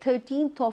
13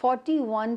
41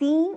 3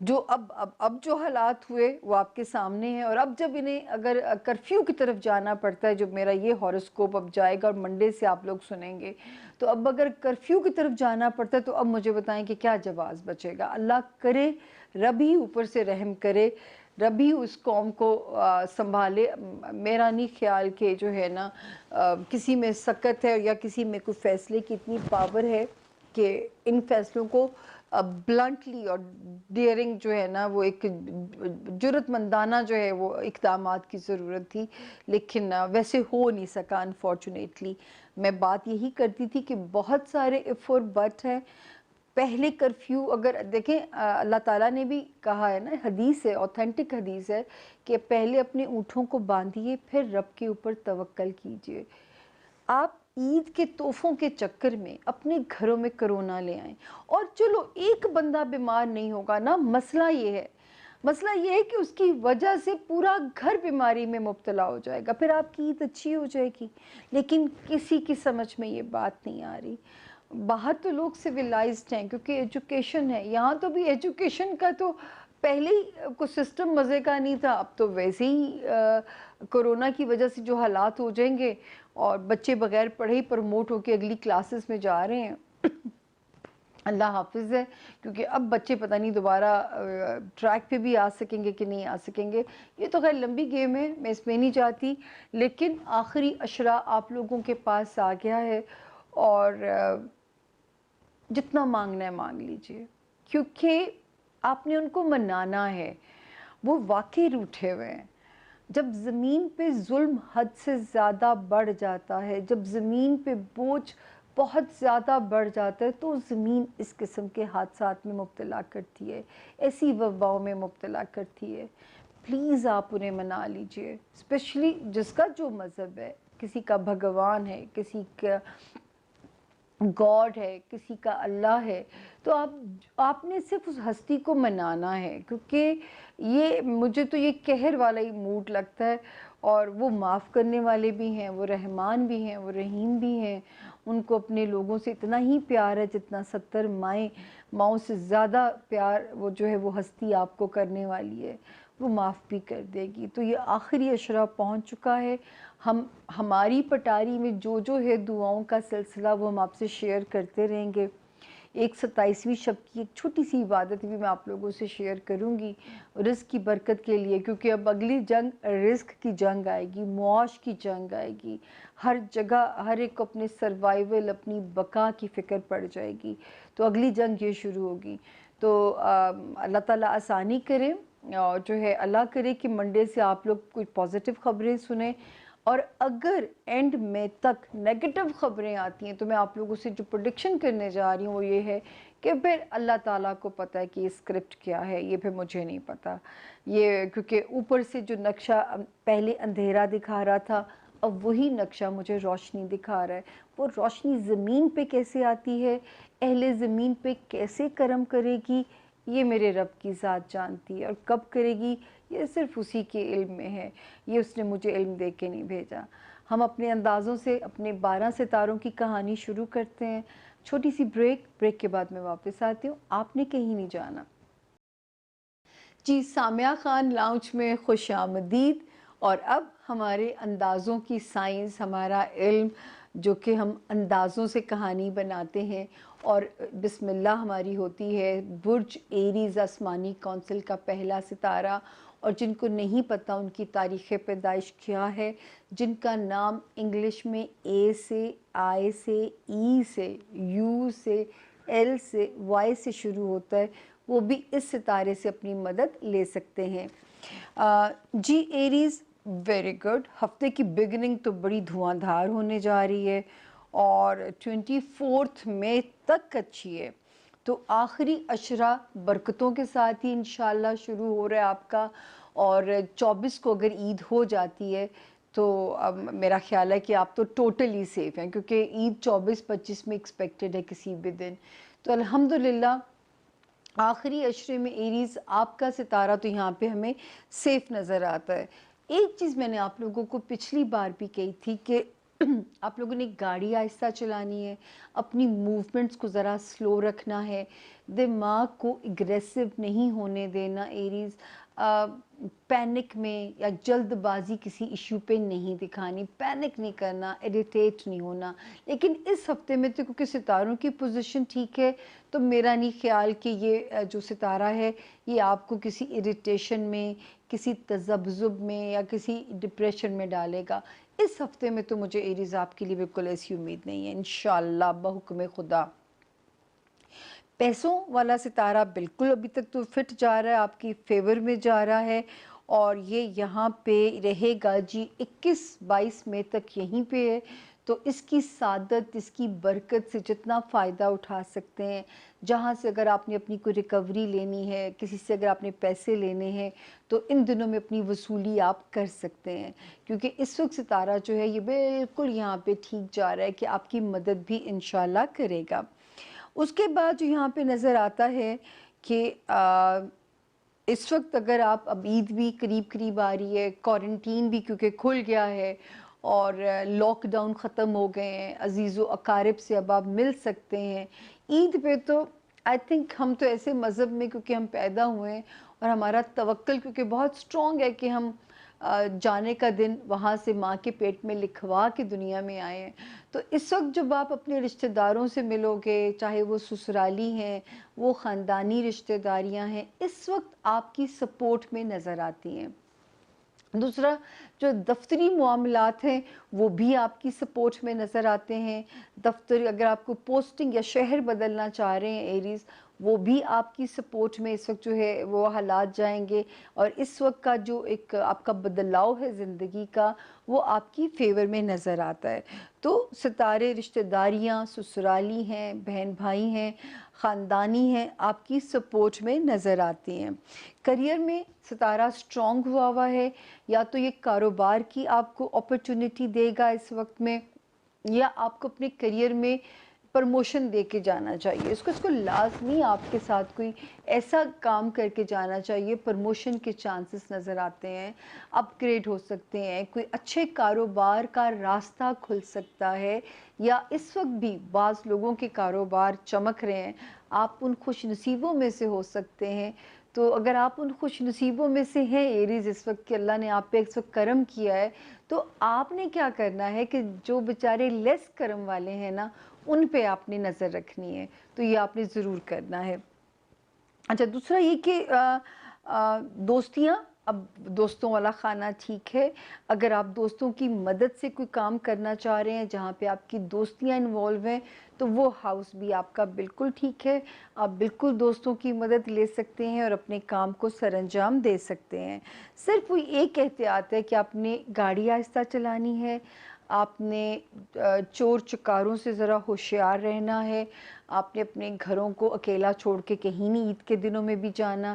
جو اب جو حالات ہوئے وہ آپ کے سامنے ہیں، اور اب جب انہیں اگر کرفیو کی طرف جانا پڑتا ہے، جو میرا یہ ہاروسکوپ اب جائے گا اور منڈے سے آپ لوگ سنیں گے، تو اب اگر کرفیو کی طرف جانا پڑتا ہے تو اب مجھے بتائیں کہ کیا جواز بچے گا؟ اللہ کرے رب ہی اوپر سے رحم کرے، رب ہی اس قوم کو سنبھالے۔ میرا نہیں خیال کہ جو ہے نا کسی میں سکت ہے یا کسی میں کوئی فیصلے کی اتنی پاور ہے کہ ان فیصلوں کو بلنٹلی اور ڈیئرنگ جو ہے نا، وہ ایک جرت مندانہ جو ہے وہ اقدامات کی ضرورت تھی، لیکن ویسے ہو نہیں سکا انفارچونیٹلی۔ میں بات یہی کرتی تھی کہ بہت سارے اف اور بٹ ہیں۔ پہلے کرفیو اگر دیکھیں، اللہ تعالیٰ نے بھی کہا ہے نا، حدیث ہے، اوتھینٹک حدیث ہے کہ پہلے اپنے اونٹوں کو باندھیے پھر رب کے اوپر توکل کیجئے۔ آپ عید کے تحفوں کے چکر میں اپنے گھروں میں کرونا لے آئیں، اور چلو ایک بندہ بیمار نہیں ہوگا نا، مسئلہ یہ ہے کہ اس کی وجہ سے پورا گھر بیماری میں مبتلا ہو جائے گا، پھر آپ کی عید اچھی ہو جائے گی۔ لیکن کسی کی سمجھ میں یہ بات نہیں آ رہی۔ باہر تو لوگ سویلائزڈ ہیں کیونکہ ایجوکیشن ہے، یہاں تو بھی ایجوکیشن کا تو پہلے ہی کوئی سسٹم مزے کا نہیں تھا، اب تو ویسے ہی کرونا کی وجہ سے جو حالات ہو جائیں گے، اور بچے بغیر پڑھے ہی پروموٹ ہو کے اگلی کلاسز میں جا رہے ہیں۔ اللہ حافظ ہے، کیونکہ اب بچے پتہ نہیں دوبارہ ٹریک پہ بھی آ سکیں گے کہ نہیں آ سکیں گے، یہ تو خیر لمبی گیم ہے، میں اس میں نہیں جاتی۔ لیکن آخری اشرا آپ لوگوں کے پاس آ گیا ہے، اور جتنا مانگنا ہے مانگ لیجئے، کیونکہ آپ نے ان کو منانا ہے۔ وہ واقعی روٹھے ہوئے ہیں۔ جب زمین پہ ظلم حد سے زیادہ بڑھ جاتا ہے، جب زمین پہ بوجھ بہت زیادہ بڑھ جاتا ہے، تو زمین اس قسم کے حادثات میں مبتلا کرتی ہے، ایسی وباؤں میں مبتلا کرتی ہے۔ پلیز آپ انہیں منا لیجئے، اسپیشلی جس کا جو مذہب ہے، کسی کا بھگوان ہے، کسی کا گاڈ ہے، کسی کا اللہ ہے، تو آپ نے صرف اس ہستی کو منانا ہے، کیونکہ یہ مجھے تو یہ قہر والا ہی موڈ لگتا ہے۔ اور وہ معاف کرنے والے بھی ہیں، وہ رحمان بھی ہیں، وہ رحیم بھی ہیں، ان کو اپنے لوگوں سے اتنا ہی پیار ہے جتنا 70 ماؤں سے زیادہ پیار وہ جو ہے وہ ہستی آپ کو کرنے والی ہے، وہ معاف بھی کر دے گی۔ تو یہ آخری اشرا پہنچ چکا ہے۔ ہماری پٹاری میں جو ہے دعاؤں کا سلسلہ، وہ ہم آپ سے شیئر کرتے رہیں گے۔ ایک 27ویں شب کی ایک چھوٹی سی عبادت بھی میں آپ لوگوں سے شیئر کروں گی، رزق کی برکت کے لیے، کیونکہ اب اگلی جنگ رزق کی جنگ آئے گی، معاش کی جنگ آئے گی، ہر جگہ ہر ایک کو اپنے سروائیول، اپنی بقا کی فکر پڑ جائے گی، تو اگلی جنگ یہ شروع ہوگی۔ تو اللہ تعالیٰ آسانی کرے، اور جو ہے اللہ کرے کہ منڈے سے آپ لوگ کوئی پازیٹیو خبریں سنیں، اور اگر اینڈ میں تک نیگیٹو خبریں آتی ہیں تو میں آپ لوگوں سے جو پریڈکشن کرنے جا رہی ہوں وہ یہ ہے کہ پھر اللہ تعالیٰ کو پتہ ہے کہ یہ اسکرپٹ کیا ہے، یہ پھر مجھے نہیں پتہ، یہ کیونکہ اوپر سے جو نقشہ پہلے اندھیرا دکھا رہا تھا، اب وہی نقشہ مجھے روشنی دکھا رہا ہے۔ وہ روشنی زمین پہ کیسے آتی ہے، اہل زمین پہ کیسے کرم کرے گی، یہ میرے رب کی ذات جانتی ہے، اور کب کرے گی یہ صرف اسی کے علم میں ہے، یہ اس نے مجھے علم دے کے نہیں بھیجا۔ ہم اپنے اندازوں سے اپنے 12 ستاروں کی کہانی شروع کرتے ہیں۔ چھوٹی سی بریک کے بعد میں واپس آتی ہوں، آپ نے کہیں نہیں جانا۔ جی، سامعہ خان لاؤنج میں خوش آمدید۔ اور اب ہمارے اندازوں کی سائنس، ہمارا علم جو کہ ہم اندازوں سے کہانی بناتے ہیں، اور بسم اللہ ہماری ہوتی ہے برج ایریز آسمانی کونسل کا پہلا ستارہ، اور جن کو نہیں پتہ ان کی تاریخ پیدائش کیا ہے، جن کا نام انگلش میں اے سے، آئی سے، ای سے، یو سے، ایل سے، وائی سے شروع ہوتا ہے، وہ بھی اس ستارے سے اپنی مدد لے سکتے ہیں۔ جی ایریز، ویری گڈ، ہفتے کی بگننگ تو بڑی دھواں دھار ہونے جا رہی ہے، اور 24 مئی تک اچھی ہے، تو آخری اشرا برکتوں کے ساتھ ہی انشاءاللہ شروع ہو رہا ہے آپ کا، اور 24 کو اگر عید ہو جاتی ہے تو اب میرا خیال ہے کہ آپ تو ٹوٹلی سیف ہیں، کیونکہ عید 24-25 میں ایکسپیکٹڈ ہے کسی بھی دن۔ تو الحمدللہ آخری اشرے میں ایریز آپ کا ستارہ تو یہاں پہ ہمیں سیف نظر آتا ہے۔ ایک چیز میں نے آپ لوگوں کو پچھلی بار بھی کہی تھی کہ آپ لوگوں نے گاڑی آہستہ چلانی ہے، اپنی موومنٹس کو ذرا سلو رکھنا ہے، دماغ کو اگریسو نہیں ہونے دینا ایریز، پینک میں یا جلد بازی کسی ایشو پہ نہیں دکھانی، پینک نہیں کرنا، ایڈیٹیٹ نہیں ہونا۔ لیکن اس ہفتے میں تو کیونکہ ستاروں کی پوزیشن ٹھیک ہے، تو میرا نہیں خیال کہ یہ جو ستارہ ہے یہ آپ کو کسی اریٹیشن میں، کسی تذبذب میں یا کسی ڈپریشن میں ڈالے گا۔ اس ہفتے میں تو مجھے ایریز آپ کے لیے بالکل ایسی امید نہیں ہے، انشاءاللہ بحکم خدا۔ پیسوں والا ستارہ بالکل ابھی تک تو فٹ جا رہا ہے، آپ کی فیور میں جا رہا ہے، اور یہ یہاں پہ رہے گا جی 21-22 مئی تک یہیں پہ ہے۔ تو اس کی سعادت، اس کی برکت سے جتنا فائدہ اٹھا سکتے ہیں، جہاں سے اگر آپ نے اپنی کوئی ریکوری لینی ہے، کسی سے اگر آپ نے پیسے لینے ہیں، تو ان دنوں میں اپنی وصولی آپ کر سکتے ہیں، کیونکہ اس وقت ستارہ جو ہے یہ بالکل یہاں پہ ٹھیک جا رہا ہے کہ آپ کی مدد بھی انشاءاللہ کرے گا۔ اس کے بعد جو یہاں پہ نظر آتا ہے کہ اس وقت اگر آپ، اب عید بھی قریب قریب آ رہی ہے، کوارنٹین بھی کیونکہ کھل گیا ہے اور لاک ڈاؤن ختم ہو گئے ہیں، عزیز و اقارب سے اب آپ مل سکتے ہیں۔ عید پہ تو آئی تھنک ہم تو ایسے مذہب میں کیونکہ ہم پیدا ہوئے ہیں اور ہمارا توکل کیونکہ بہت سٹرونگ ہے کہ ہم جانے کا دن وہاں سے ماں کے پیٹ میں لکھوا کے دنیا میں آئے ہیں، تو اس وقت جب آپ اپنے رشتہ داروں سے ملو گے، چاہے وہ سسرالی ہیں، وہ خاندانی رشتہ داریاں ہیں، اس وقت آپ کی سپورٹ میں نظر آتی ہیں۔ دوسرا، جو دفتری معاملات ہیں وہ بھی آپ کی سپورٹ میں نظر آتے ہیں۔ دفتر اگر آپ کو پوسٹنگ یا شہر بدلنا چاہ رہے ہیں ایریز، وہ بھی آپ کی سپورٹ میں اس وقت جو ہے وہ حالات جائیں گے، اور اس وقت کا جو ایک آپ کا بدلاؤ ہے زندگی کا، وہ آپ کی فیور میں نظر آتا ہے۔ تو ستارے، رشتہ داریاں، سسرالی ہیں، بہن بھائی ہیں، خاندانی ہیں، آپ کی سپورٹ میں نظر آتی ہیں۔ کریئر میں ستارہ سٹرونگ ہوا ہے، یا تو یہ کاروبار کی آپ کو اپرچونٹی دے گا اس وقت میں، یا آپ کو اپنے کریئر میں پرموشن دے کے جانا چاہیے، اس کو لازمی آپ کے ساتھ کوئی ایسا کام کر کے جانا چاہیے، پرموشن کے چانسز نظر آتے ہیں، اپ گریڈ ہو سکتے ہیں، کوئی اچھے کاروبار کا راستہ کھل سکتا ہے، یا اس وقت بھی بعض لوگوں کے کاروبار چمک رہے ہیں، آپ ان خوش نصیبوں میں سے ہو سکتے ہیں۔ تو اگر آپ ان خوش نصیبوں میں سے ہیں ایریز اس وقت کہ اللہ نے آپ پہ اس وقت کرم کیا ہے، تو آپ نے کیا کرنا ہے کہ جو بیچارے لیس کرم والے ہیں نا، ان پہ آپ نے نظر رکھنی ہے، تو یہ آپ نے ضرور کرنا ہے۔ اچھا، دوسرا یہ کہ دوستیاں، اب دوستوں والا خانہ ٹھیک ہے، اگر آپ دوستوں کی مدد سے کوئی کام کرنا چاہ رہے ہیں جہاں پہ آپ کی دوستیاں انوالو ہیں، تو وہ ہاؤس بھی آپ کا بالکل ٹھیک ہے، آپ بالکل دوستوں کی مدد لے سکتے ہیں اور اپنے کام کو سر انجام دے سکتے ہیں۔ صرف وہ ایک احتیاط ہے کہ آپ نے گاڑی آہستہ چلانی ہے، آپ نے چور چکاروں سے ذرا ہوشیار رہنا ہے، آپ نے اپنے گھروں کو اکیلا چھوڑ کے کہیں نہیں عید کے دنوں میں بھی جانا،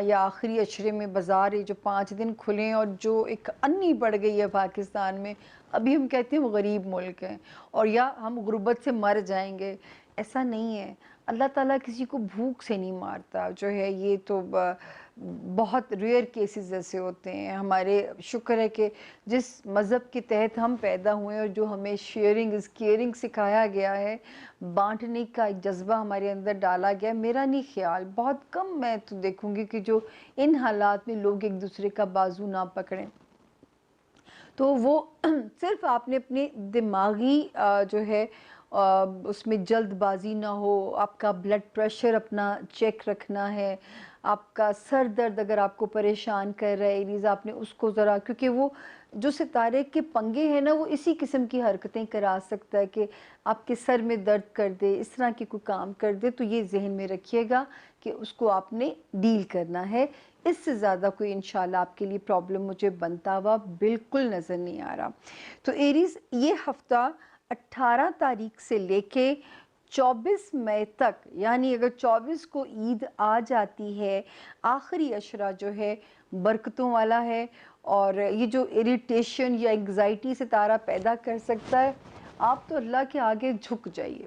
یا آخری عشرے میں بازار یہ جو 5 دن کھلیں اور جو ایک انی پڑ گئی ہے پاکستان میں، ابھی ہم کہتے ہیں وہ غریب ملک ہے اور یا ہم غربت سے مر جائیں گے، ایسا نہیں ہے۔ اللہ تعالیٰ کسی کو بھوک سے نہیں مارتا، جو ہے یہ تو بہت ریئر کیسز ایسے ہوتے ہیں۔ ہمارے شکر ہے کہ جس مذہب کے تحت ہم پیدا ہوئے اور جو ہمیں شیئرنگ از کیئرنگ سکھایا گیا ہے، بانٹنے کا ایک جذبہ ہمارے اندر ڈالا گیا ہے، میرا نہیں خیال، بہت کم میں تو دیکھوں گی کہ جو ان حالات میں لوگ ایک دوسرے کا بازو نہ پکڑیں۔ تو وہ صرف آپ نے اپنے دماغی جو ہے اس میں جلد بازی نہ ہو، آپ کا بلڈ پریشر اپنا چیک رکھنا ہے، آپ کا سر درد اگر آپ کو پریشان کر رہا ہے ایریز، آپ نے اس کو ذرا، کیونکہ وہ جو ستارے کے پنگے ہیں نا، وہ اسی قسم کی حرکتیں کرا سکتا ہے کہ آپ کے سر میں درد کر دے، اس طرح کی کوئی کام کر دے، تو یہ ذہن میں رکھیے گا کہ اس کو آپ نے ڈیل کرنا ہے۔ اس سے زیادہ کوئی انشاءاللہ آپ کے لیے پرابلم مجھے بنتا ہوا بالکل نظر نہیں آ رہا۔ تو ایریز، یہ ہفتہ 18 تاریخ سے لے کے 24 مئی تک، یعنی اگر 24 کو عید آ جاتی ہے، آخری عشرہ جو ہے برکتوں والا ہے، اور یہ جو اریٹیشن یا انگزائٹی ستارہ پیدا کر سکتا ہے، آپ تو اللہ کے آگے جھک جائیے،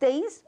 23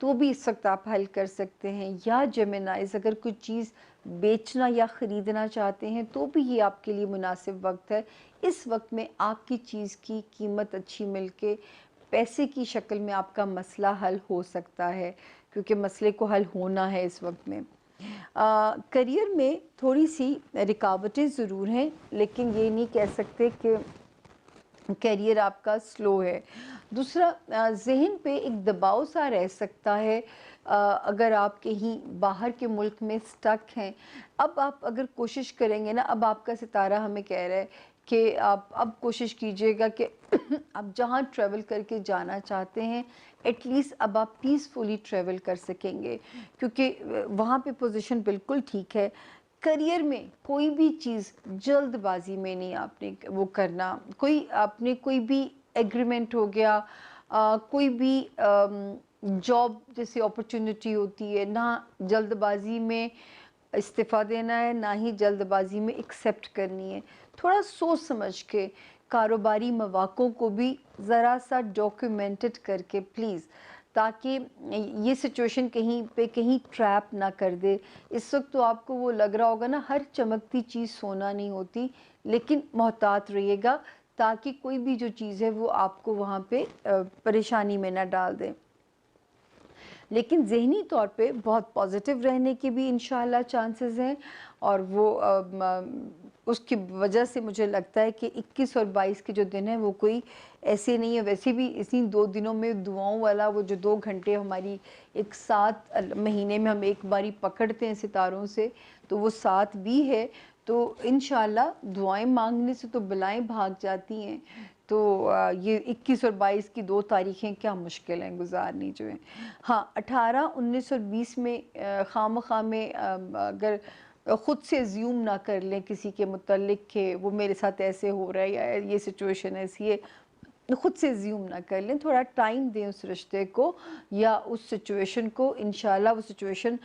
تو بھی اس وقت آپ حل کر سکتے ہیں. یا جیمنائز اگر کوئی چیز بیچنا یا خریدنا چاہتے ہیں تو بھی یہ آپ کے لیے مناسب وقت ہے. اس وقت میں آپ کی چیز کی قیمت اچھی مل کے پیسے کی شکل میں آپ کا مسئلہ حل ہو سکتا ہے، کیونکہ مسئلے کو حل ہونا ہے اس وقت میں. کریئر میں تھوڑی سی رکاوٹیں ضرور ہیں، لیکن یہ نہیں کہہ سکتے کہ کیریئر آپ کا سلو ہے. دوسرا، ذہن پہ ایک دباؤ سا رہ سکتا ہے اگر آپ کہیں باہر کے ملک میں سٹک ہیں. اب آپ اگر کوشش کریں گے نا، اب آپ کا ستارہ ہمیں کہہ رہا ہے کہ آپ اب کوشش کیجئے گا کہ آپ جہاں ٹریول کر کے جانا چاہتے ہیں ایٹ لیسٹ اب آپ پیسفلی ٹریول کر سکیں گے، کیونکہ وہاں پہ پوزیشن بالکل ٹھیک ہے. کریئر میں کوئی بھی چیز جلد بازی میں نہیں آپ نے وہ کرنا. آپ نے کوئی بھی ایگریمنٹ ہو گیا، کوئی بھی جاب جیسی اپرچونٹی ہوتی ہے، نہ جلد بازی میں استعفیٰ دینا ہے، نہ ہی جلد بازی میں ایکسیپٹ کرنی ہے. تھوڑا سوچ سمجھ کے کاروباری مواقع کو بھی ذرا سا ڈاکیومنٹڈ کر کے پلیز، تاکہ یہ سچویشن کہیں پہ کہیں ٹریپ نہ کر دے. اس وقت تو آپ کو وہ لگ رہا ہوگا نا، ہر چمکتی چیز سونا نہیں ہوتی، لیکن محتاط رہیے گا تاکہ کوئی بھی جو چیز ہے وہ آپ کو وہاں پہ پریشانی میں نہ ڈال دے. لیکن ذہنی طور پہ بہت پازیٹیو رہنے کے بھی انشاءاللہ چانسز ہیں، اور وہ اس کی وجہ سے مجھے لگتا ہے کہ 21 اور 22 کے جو دن ہیں وہ کوئی ایسے نہیں ہے. ویسے بھی اسی 2 دنوں میں دعاؤں والا وہ جو 2 گھنٹے ہماری ایک 7 مہینے میں ہم ایک باری پکڑتے ہیں ستاروں سے، تو وہ 7 بھی ہے. تو انشاءاللہ دعائیں مانگنے سے تو بلائیں بھاگ جاتی ہیں. تو یہ 21 اور 22 کی 2 تاریخیں کیا مشکل ہیں گزارنی جو ہیں. ہاں، 18 19 اور 20 میں خواہ میں اگر خود سے زیوم نہ کر لیں کسی کے متعلق کہ وہ میرے ساتھ ایسے ہو رہا ہے یا یہ سچویشن ایسی ہے، خود سے زیوم نہ کر لیں. تھوڑا ٹائم دیں اس رشتے کو یا اس سچویشن کو. انشاءاللہ وہ سچویشن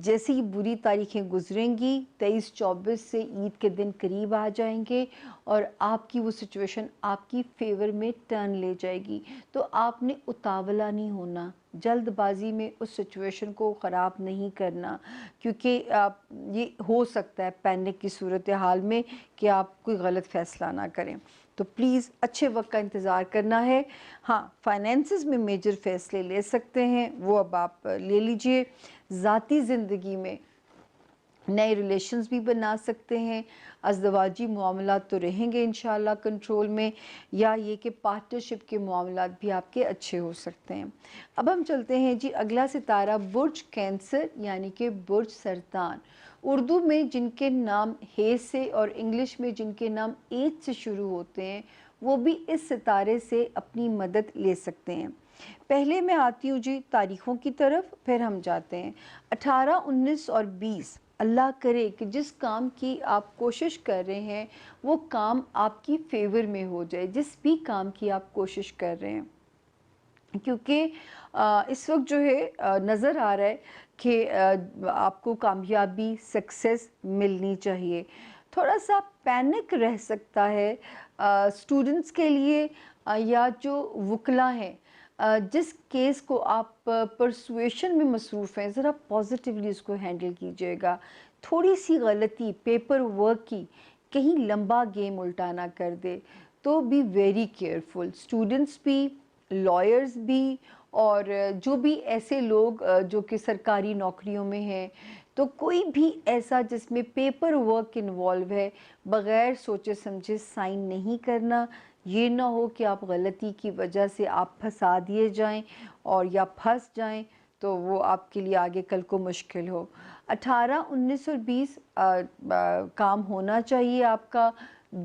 جیسی ہی بری تاریخیں گزریں گی، 23 24 سے عید کے دن قریب آ جائیں گے اور آپ کی وہ سچویشن آپ کی فیور میں ٹرن لے جائے گی. تو آپ نے اتاولا نہیں ہونا، جلد بازی میں اس سچویشن کو خراب نہیں کرنا، کیونکہ یہ ہو سکتا ہے پینک کی صورتحال میں کہ آپ کوئی غلط فیصلہ نہ کریں. تو پلیز اچھے وقت کا انتظار کرنا ہے. ہاں، فائنینسز میں میجر فیصلے لے سکتے ہیں، وہ اب آپ لے لیجئے. ذاتی زندگی میں نئے ریلیشنز بھی بنا سکتے ہیں. ازدواجی معاملات تو رہیں گے انشاءاللہ کنٹرول میں، یا یہ کہ پارٹنرشپ کے معاملات بھی آپ کے اچھے ہو سکتے ہیں. اب ہم چلتے ہیں جی اگلا ستارہ برج کینسر یعنی کہ برج سرطان. اردو میں جن کے نام ہے سے اور انگلش میں جن کے نام ایچ سے شروع ہوتے ہیں وہ بھی اس ستارے سے اپنی مدد لے سکتے ہیں. پہلے میں آتی ہوں جی تاریخوں کی طرف، پھر ہم جاتے ہیں 18 19 اور 20. اللہ کرے کہ جس کام کی آپ کوشش کر رہے ہیں وہ کام آپ کی فیور میں ہو جائے، جس بھی کام کی آپ کوشش کر رہے ہیں. کیونکہ اس وقت جو ہے نظر آ رہا ہے کہ آپ کو کامیابی سکسیس ملنی چاہیے. تھوڑا سا پینک رہ سکتا ہے اسٹوڈنٹس کے لیے یا جو وکلا ہیں. جس کیس کو آپ پرسویشن میں مصروف ہیں، ذرا پازیٹیولی اس کو ہینڈل کیجیے گا. تھوڑی سی غلطی پیپر ورک کی کہیں لمبا گیم الٹا نہ کر دے. تو بی ویری کیئرفل، اسٹوڈنٹس بھی، لائرز بھی، اور جو بھی ایسے لوگ جو کہ سرکاری نوکریوں میں ہیں. تو کوئی بھی ایسا جس میں پیپر ورک انوالو ہے، بغیر سوچے سمجھے سائن نہیں کرنا. یہ نہ ہو کہ آپ غلطی کی وجہ سے آپ پھنسا دیے جائیں اور یا پھنس جائیں تو وہ آپ کے لیے آگے کل کو مشکل ہو. 18 19 اور 20 کام ہونا چاہیے آپ کا.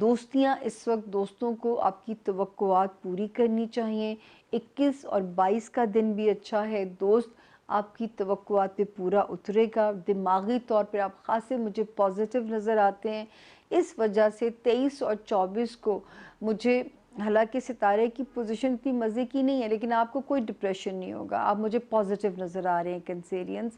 دوستیاں اس وقت دوستوں کو آپ کی توقعات پوری کرنی چاہیے. 21 اور 22 کا دن بھی اچھا ہے، دوست آپ کی توقعات پہ پورا اترے گا. دماغی طور پر آپ خاصے مجھے پازیٹیو نظر آتے ہیں. اس وجہ سے 23 اور 24 کو مجھے، حالانکہ ستارے کی پوزیشن اتنی مزے کی نہیں ہے لیکن آپ کو کوئی ڈپریشن نہیں ہوگا. آپ مجھے پازیٹیو نظر آ رہے ہیں کینسیرینز.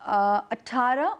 18,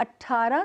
18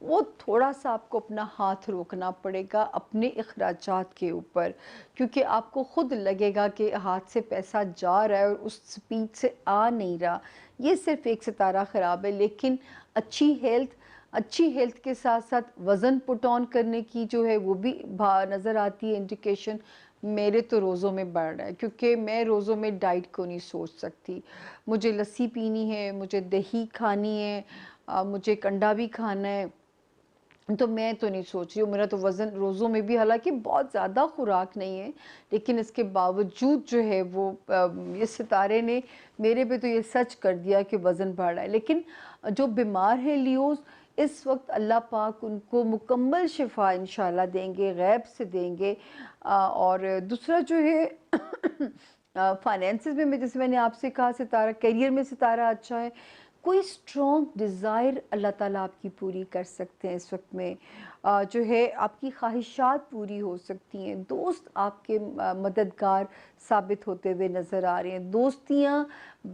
وہ تھوڑا سا آپ کو اپنا ہاتھ روکنا پڑے گا اپنے اخراجات کے اوپر، کیونکہ آپ کو خود لگے گا کہ ہاتھ سے پیسہ جا رہا ہے اور اس سپیڈ سے آ نہیں رہا۔ یہ صرف ایک ستارہ خراب ہے، لیکن اچھی ہیلتھ کے ساتھ ساتھ وزن پٹ آن کرنے کی جو ہے وہ بھی نظر آتی ہے انڈیکیشن۔ میرے تو روزوں میں بڑھ رہا ہے، کیونکہ میں روزوں میں ڈائٹ کو نہیں سوچ سکتی۔ مجھے لسی پینی ہے، مجھے دہی کھانی ہے، مجھے کنڈا بھی کھانا ہے، تو میں تو نہیں سوچ رہی ہوں۔ میرا تو وزن روزوں میں بھی، حالانکہ بہت زیادہ خوراک نہیں ہے، لیکن اس کے باوجود جو ہے وہ اس ستارے نے میرے پہ تو یہ سچ کر دیا کہ وزن بڑھ رہا ہے۔ لیکن جو بیمار ہیں لیوز، اس وقت اللہ پاک ان کو مکمل شفا انشاءاللہ دیں گے، غیب سے دیں گے۔ اور دوسرا جو ہے فائنینسز میں جیسے میں نے آپ سے کہا ستارہ، کیریئر میں ستارہ اچھا ہے۔ کوئی اسٹرانگ ڈیزائر اللہ تعالیٰ آپ کی پوری کر سکتے ہیں اس وقت میں، جو ہے آپ کی خواہشات پوری ہو سکتی ہیں۔ دوست آپ کے مددگار ثابت ہوتے ہوئے نظر آ رہے ہیں، دوستیاں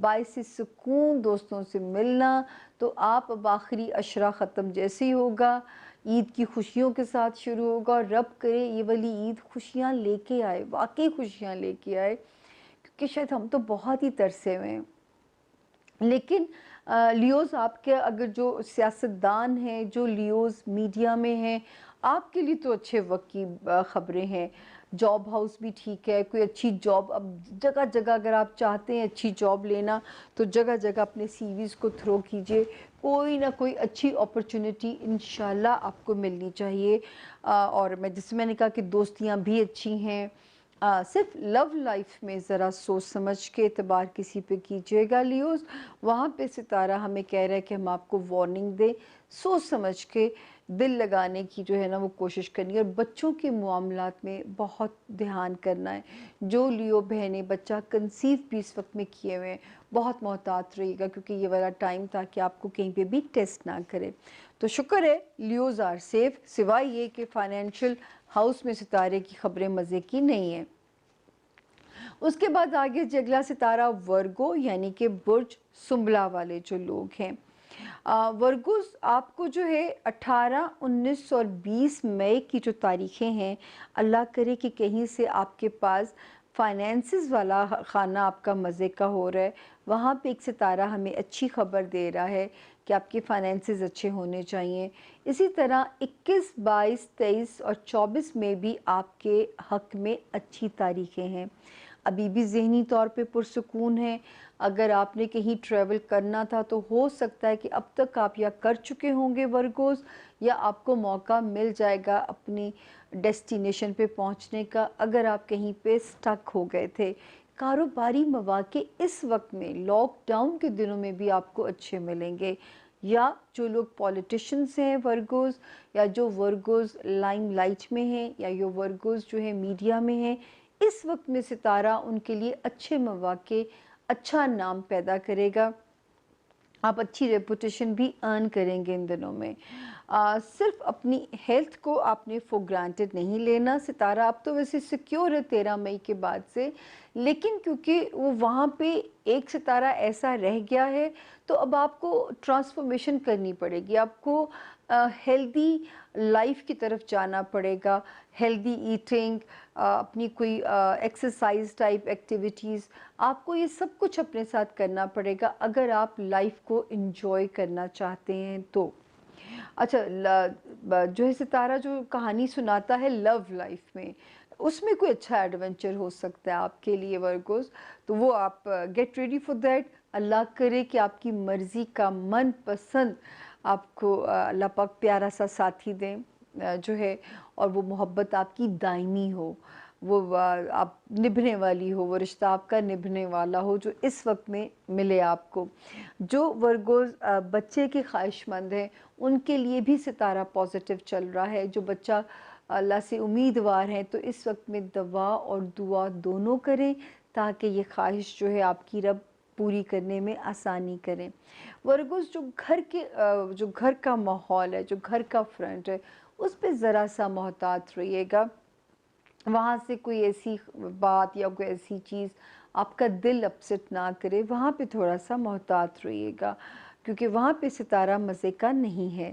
باعث سکون، دوستوں سے ملنا۔ تو آپ اب آخری عشرہ ختم جیسے ہی ہوگا، عید کی خوشیوں کے ساتھ شروع ہوگا، اور رب کرے یہ والی عید خوشیاں لے کے آئے، واقعی خوشیاں لے کے آئے، کیونکہ شاید ہم تو بہت ہی ترسے ہوئے ہیں۔ لیکن لیوز آپ کے اگر جو سیاستدان ہیں، جو لیوز میڈیا میں ہیں، آپ کے لیے تو اچھے وقت کی خبریں ہیں۔ جاب ہاؤس بھی ٹھیک ہے، کوئی اچھی جاب، اب جگہ جگہ اگر آپ چاہتے ہیں اچھی جاب لینا تو جگہ جگہ اپنے سی ویز کو تھرو کیجئے، کوئی نہ کوئی اچھی اپرچونٹی انشاءاللہ آپ کو ملنی چاہیے۔ اور جیسے میں نے کہا کہ دوستیاں بھی اچھی ہیں۔ صرف لو لائف میں ذرا سوچ سمجھ کے اعتبار کسی پہ کیجیے گا لیوز، وہاں پہ ستارہ ہمیں کہہ رہا ہے کہ ہم آپ کو وارننگ دیں، سوچ سمجھ کے دل لگانے کی جو ہے نا وہ کوشش کرنی ہے، اور بچوں کے معاملات میں بہت دھیان کرنا ہے۔ جو لیو بہنیں بچہ کنسیو بھی اس وقت میں کیے ہوئے ہیں، بہت محتاط رہیے گا، کیونکہ یہ والا ٹائم تھا کہ آپ کو کہیں پہ بھی ٹیسٹ نہ کرے۔ تو شکر ہے لیوز آر سیف، سوائے یہ کہ فائنینشل ہاؤس میں ستارے کی خبریں مزے کی نہیں ہیں۔ اس کے بعد آگے اگلا ستارہ ورگو، یعنی کہ برج سنبلا والے جو لوگ ہیں۔ ورگوز آپ کو جو ہے 18، 19 اور 20 مئی کی جو تاریخیں ہیں، اللہ کرے کہ کہیں سے آپ کے پاس فائنینسز والا خانہ آپ کا مزے کا ہو رہا ہے، وہاں پہ ایک ستارہ ہمیں اچھی خبر دے رہا ہے کہ آپ کے فائنینسز اچھے ہونے چاہیے۔ اسی طرح 21، 22، 23 اور 24 میں بھی آپ کے حق میں اچھی تاریخیں ہیں۔ ابھی بھی ذہنی طور پہ پرسکون ہے۔ اگر آپ نے کہیں ٹریول کرنا تھا تو ہو سکتا ہے کہ اب تک آپ یا کر چکے ہوں گے ورگوز، یا آپ کو موقع مل جائے گا اپنی ڈیسٹینیشن پہ پہنچنے کا، اگر آپ کہیں پہ سٹک ہو گئے تھے۔ کاروباری مواقع اس وقت میں لاک ڈاؤن کے دنوں میں بھی آپ کو اچھے ملیں گے، یا جو لوگ پولیٹیشنز ہیں ورگوز، یا جو ورگوز لائم لائٹ میں ہیں، یا یہ ورگوز جو ہے میڈیا میں ہیں، اس وقت میں ستارہ ان کے لیے اچھے مواقع، اچھا نام پیدا کرے گا۔ آپ اچھی ریپوٹیشن بھی ارن کریں گے ان دنوں میں۔ صرف اپنی ہیلتھ کو آپ نے فور گرانٹیڈ نہیں لینا۔ ستارہ اب تو ویسے سیکیور ہے 13 مئی کے بعد سے، لیکن کیونکہ وہ وہاں پہ ایک ستارہ ایسا رہ گیا ہے، تو اب آپ کو ٹرانسفارمیشن کرنی پڑے گی، آپ کو ہیلدی لائف کی طرف جانا پڑے گا، ہیلدی ایٹنگ، اپنی کوئی ایکسرسائز ٹائپ ایکٹیویٹیز، آپ کو یہ سب کچھ اپنے ساتھ کرنا پڑے گا اگر آپ لائف کو انجوائے کرنا چاہتے ہیں تو۔ اچھا، جو ہے ستارہ جو کہانی سناتا ہے لو لائف میں، اس میں کوئی اچھا ایڈونچر ہو سکتا ہے آپ کے لیے ورگوز، تو وہ آپ گیٹ ریڈی فور دیٹ۔ اللہ کرے کہ آپ کی مرضی کا من پسند آپ کو اللہ پاک پیارا سا ساتھی دیں جو ہے، اور وہ محبت آپ کی دائمی ہو، وہ آپ نبھنے والی ہو، وہ رشتہ آپ کا نبھنے والا ہو جو اس وقت میں ملے آپ کو۔ جو ورگوز بچے کے خواہش مند ہیں، ان کے لیے بھی ستارہ پازیٹیو چل رہا ہے۔ جو بچہ اللہ سے امیدوار ہیں تو اس وقت میں دعا اور دعا دونوں کریں، تاکہ یہ خواہش جو ہے آپ کی رب پوری کرنے میں آسانی کریں۔ ورگوز جو گھر کا ماحول ہے، جو گھر کا فرنٹ ہے، اس پہ ذرا سا محتاط رہیے گا، وہاں سے کوئی ایسی بات یا کوئی ایسی چیز آپ کا دل اپسٹ نہ کرے، وہاں پہ تھوڑا سا محتاط رہیے گا، کیونکہ وہاں پہ ستارہ مزے کا نہیں ہے۔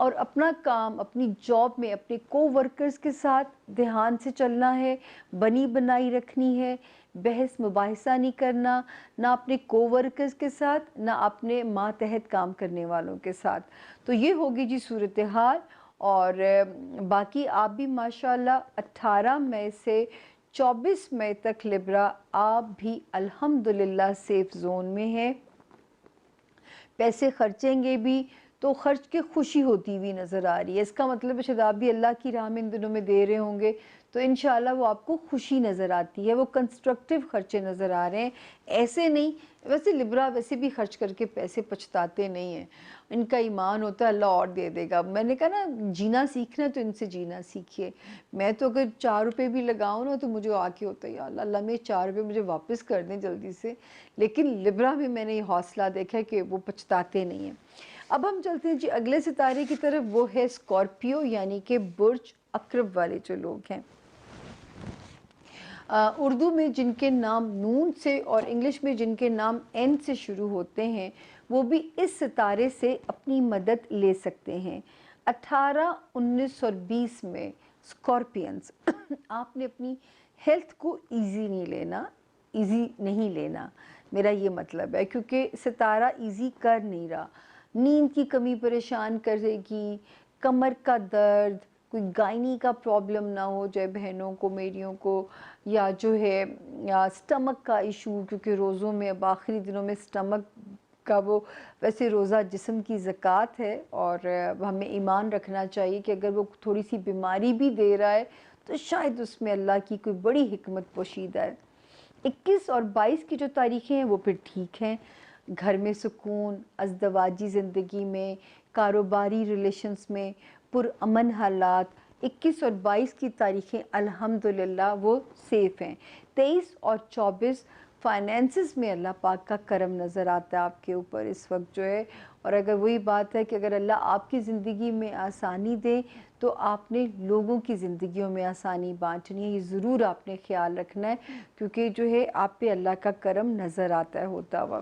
اور اپنا کام اپنی جاب میں اپنے کو ورکرز کے ساتھ دھیان سے چلنا ہے، بنی بنائی رکھنی ہے، بحث مباحثہ نہیں کرنا، نہ اپنے کو ورکرز کے ساتھ نہ اپنے ماتحت کام کرنے والوں کے ساتھ. تو یہ ہوگی جی صورتحال. اور باقی آپ بھی ماشاءاللہ 18 مئی سے 24 مئی تک لبرا آپ بھی الحمدللہ سیف زون میں ہیں. پیسے خرچیں گے بھی تو خرچ کے خوشی ہوتی ہوئی نظر آ رہی ہے. اس کا مطلب ہے شاید آپ بھی اللہ کی راہ میں ان دنوں میں دے رہے ہوں گے تو انشاءاللہ وہ آپ کو خوشی نظر آتی ہے، وہ کنسٹرکٹیو خرچے نظر آ رہے ہیں. ایسے نہیں، ویسے لبرا ویسے بھی خرچ کر کے پیسے پچھتاتے نہیں ہیں، ان کا ایمان ہوتا ہے اللہ اور دے دے گا. میں نے کہا نا جینا سیکھنا تو ان سے جینا سیکھیے. میں تو اگر 4 روپے بھی لگاؤں نا تو مجھے آ کے ہوتا ہے یا اللہ اللہ میں 4 روپے مجھے واپس کر دیں جلدی سے. لیکن لبرا میں نے یہ حوصلہ دیکھا کہ وہ پچھتاتے نہیں ہیں. اب ہم چلتے ہیں جی اگلے ستارے کی طرف، وہ ہے اسکارپیو یعنی کہ برج عقرب والے جو لوگ ہیں. اردو میں جن کے نام نون سے اور انگلش میں جن کے نام این سے شروع ہوتے ہیں وہ بھی اس ستارے سے اپنی مدد لے سکتے ہیں. 18 19 اور 20 میں اسکارپینز آپ نے اپنی ہیلتھ کو ایزی نہیں لینا، میرا یہ مطلب ہے، کیونکہ ستارہ ایزی کر نہیں رہا. نیند کی کمی پریشان کرے گی، کمر کا درد، کوئی گائنی کا پرابلم نہ ہو جائے بہنوں کو میریوں کو، یا جو ہے سٹمک کا ایشو، کیونکہ روزوں میں اب آخری دنوں میں سٹمک کا وہ ویسے روزہ جسم کی زکوٰۃ ہے اور ہمیں ایمان رکھنا چاہیے کہ اگر وہ تھوڑی سی بیماری بھی دے رہا ہے تو شاید اس میں اللہ کی کوئی بڑی حکمت پوشیدہ ہے. 21 اور 22 کی جو تاریخیں ہیں وہ پھر ٹھیک ہیں. گھر میں سکون، ازدواجی زندگی میں، کاروباری ریلیشنز میں پرامن حالات. 21 اور 22 کی تاریخیں الحمدللہ وہ سیف ہیں. 23 اور 24 فائنینسز میں اللہ پاک کا کرم نظر آتا ہے آپ کے اوپر اس وقت جو ہے. اور اگر وہی بات ہے کہ اگر اللہ آپ کی زندگی میں آسانی دے تو آپ نے لوگوں کی زندگیوں میں آسانی بانٹنی ہے. یہ ضرور آپ نے خیال رکھنا ہے کیونکہ جو ہے آپ پہ اللہ کا کرم نظر آتا ہے ہوتا ہوا.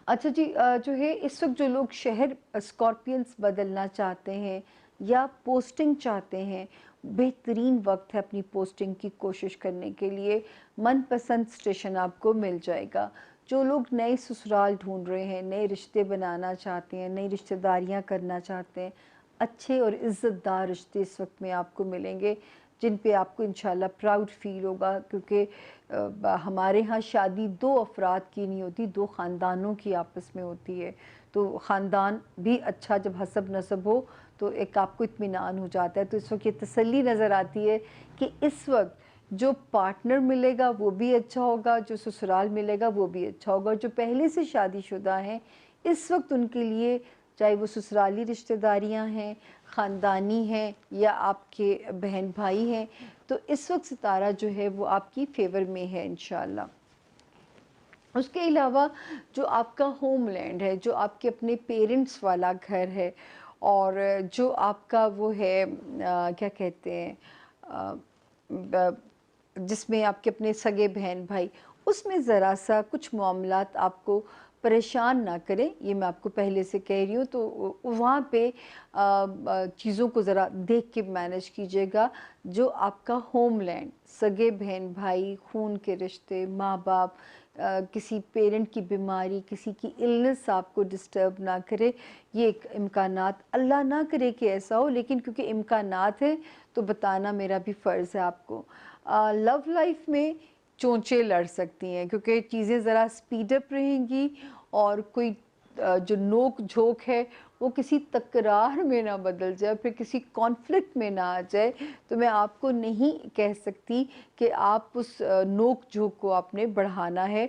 اچھا جی، جو ہے اس وقت جو لوگ شہر اسکارپینز بدلنا چاہتے ہیں یا پوسٹنگ چاہتے ہیں، بہترین وقت ہے اپنی پوسٹنگ کی کوشش کرنے کے لیے. من پسند اسٹیشن آپ کو مل جائے گا. جو لوگ نئے سسرال ڈھونڈ رہے ہیں، نئے رشتے بنانا چاہتے ہیں، نئی رشتہ داریاں کرنا چاہتے ہیں، اچھے اور عزت دار رشتے اس وقت میں آپ کو ملیں گے جن پہ آپ کو انشاءاللہ پراؤڈ فیل ہوگا. کیونکہ ہمارے ہاں شادی 2 افراد کی نہیں ہوتی، 2 خاندانوں کی آپس میں ہوتی ہے. تو خاندان بھی اچھا جب حسب نسب ہو تو ایک آپ کو اطمینان ہو جاتا ہے. تو اس وقت یہ تسلی نظر آتی ہے کہ اس وقت جو پارٹنر ملے گا وہ بھی اچھا ہوگا، جو سسرال ملے گا وہ بھی اچھا ہوگا. جو پہلے سے شادی شدہ ہیں اس وقت ان کے لیے، چاہے وہ سسرالی رشتہ داریاں ہیں، خاندانی ہیں یا آپ کے بہن بھائی ہیں، تو اس وقت ستارہ جو ہے وہ آپ کی فیور میں ہے انشاءاللہ. اس کے علاوہ جو آپ کا ہوم لینڈ ہے، جو آپ کے اپنے پیرنٹس والا گھر ہے اور جو آپ کا وہ ہے کیا کہتے ہیں جس میں آپ کے اپنے سگے بہن بھائی، اس میں ذرا سا کچھ معاملات آپ کو پریشان نہ کریں، یہ میں آپ کو پہلے سے کہہ رہی ہوں. تو وہاں پہ چیزوں کو ذرا دیکھ کے مینیج کیجیے گا. جو آپ کا ہوم لینڈ، سگے بہن بھائی، خون کے رشتے، ماں باپ، کسی پیرنٹ کی بیماری، کسی کی النس آپ کو ڈسٹرب نہ کرے. یہ ایک امکانات، اللہ نہ کرے کہ ایسا ہو، لیکن کیونکہ امکانات ہیں تو بتانا میرا بھی فرض ہے آپ کو. لو لائف میں چونچیں لڑ سکتی ہیں کیونکہ چیزیں ذرا سپیڈ اپ رہیں گی اور کوئی جو نوک جھوک ہے وہ کسی تکرار میں نہ بدل جائے، پھر کسی کانفلکٹ میں نہ آ جائے. تو میں آپ کو نہیں کہہ سکتی کہ آپ اس نوک جھوک کو آپ نے بڑھانا ہے،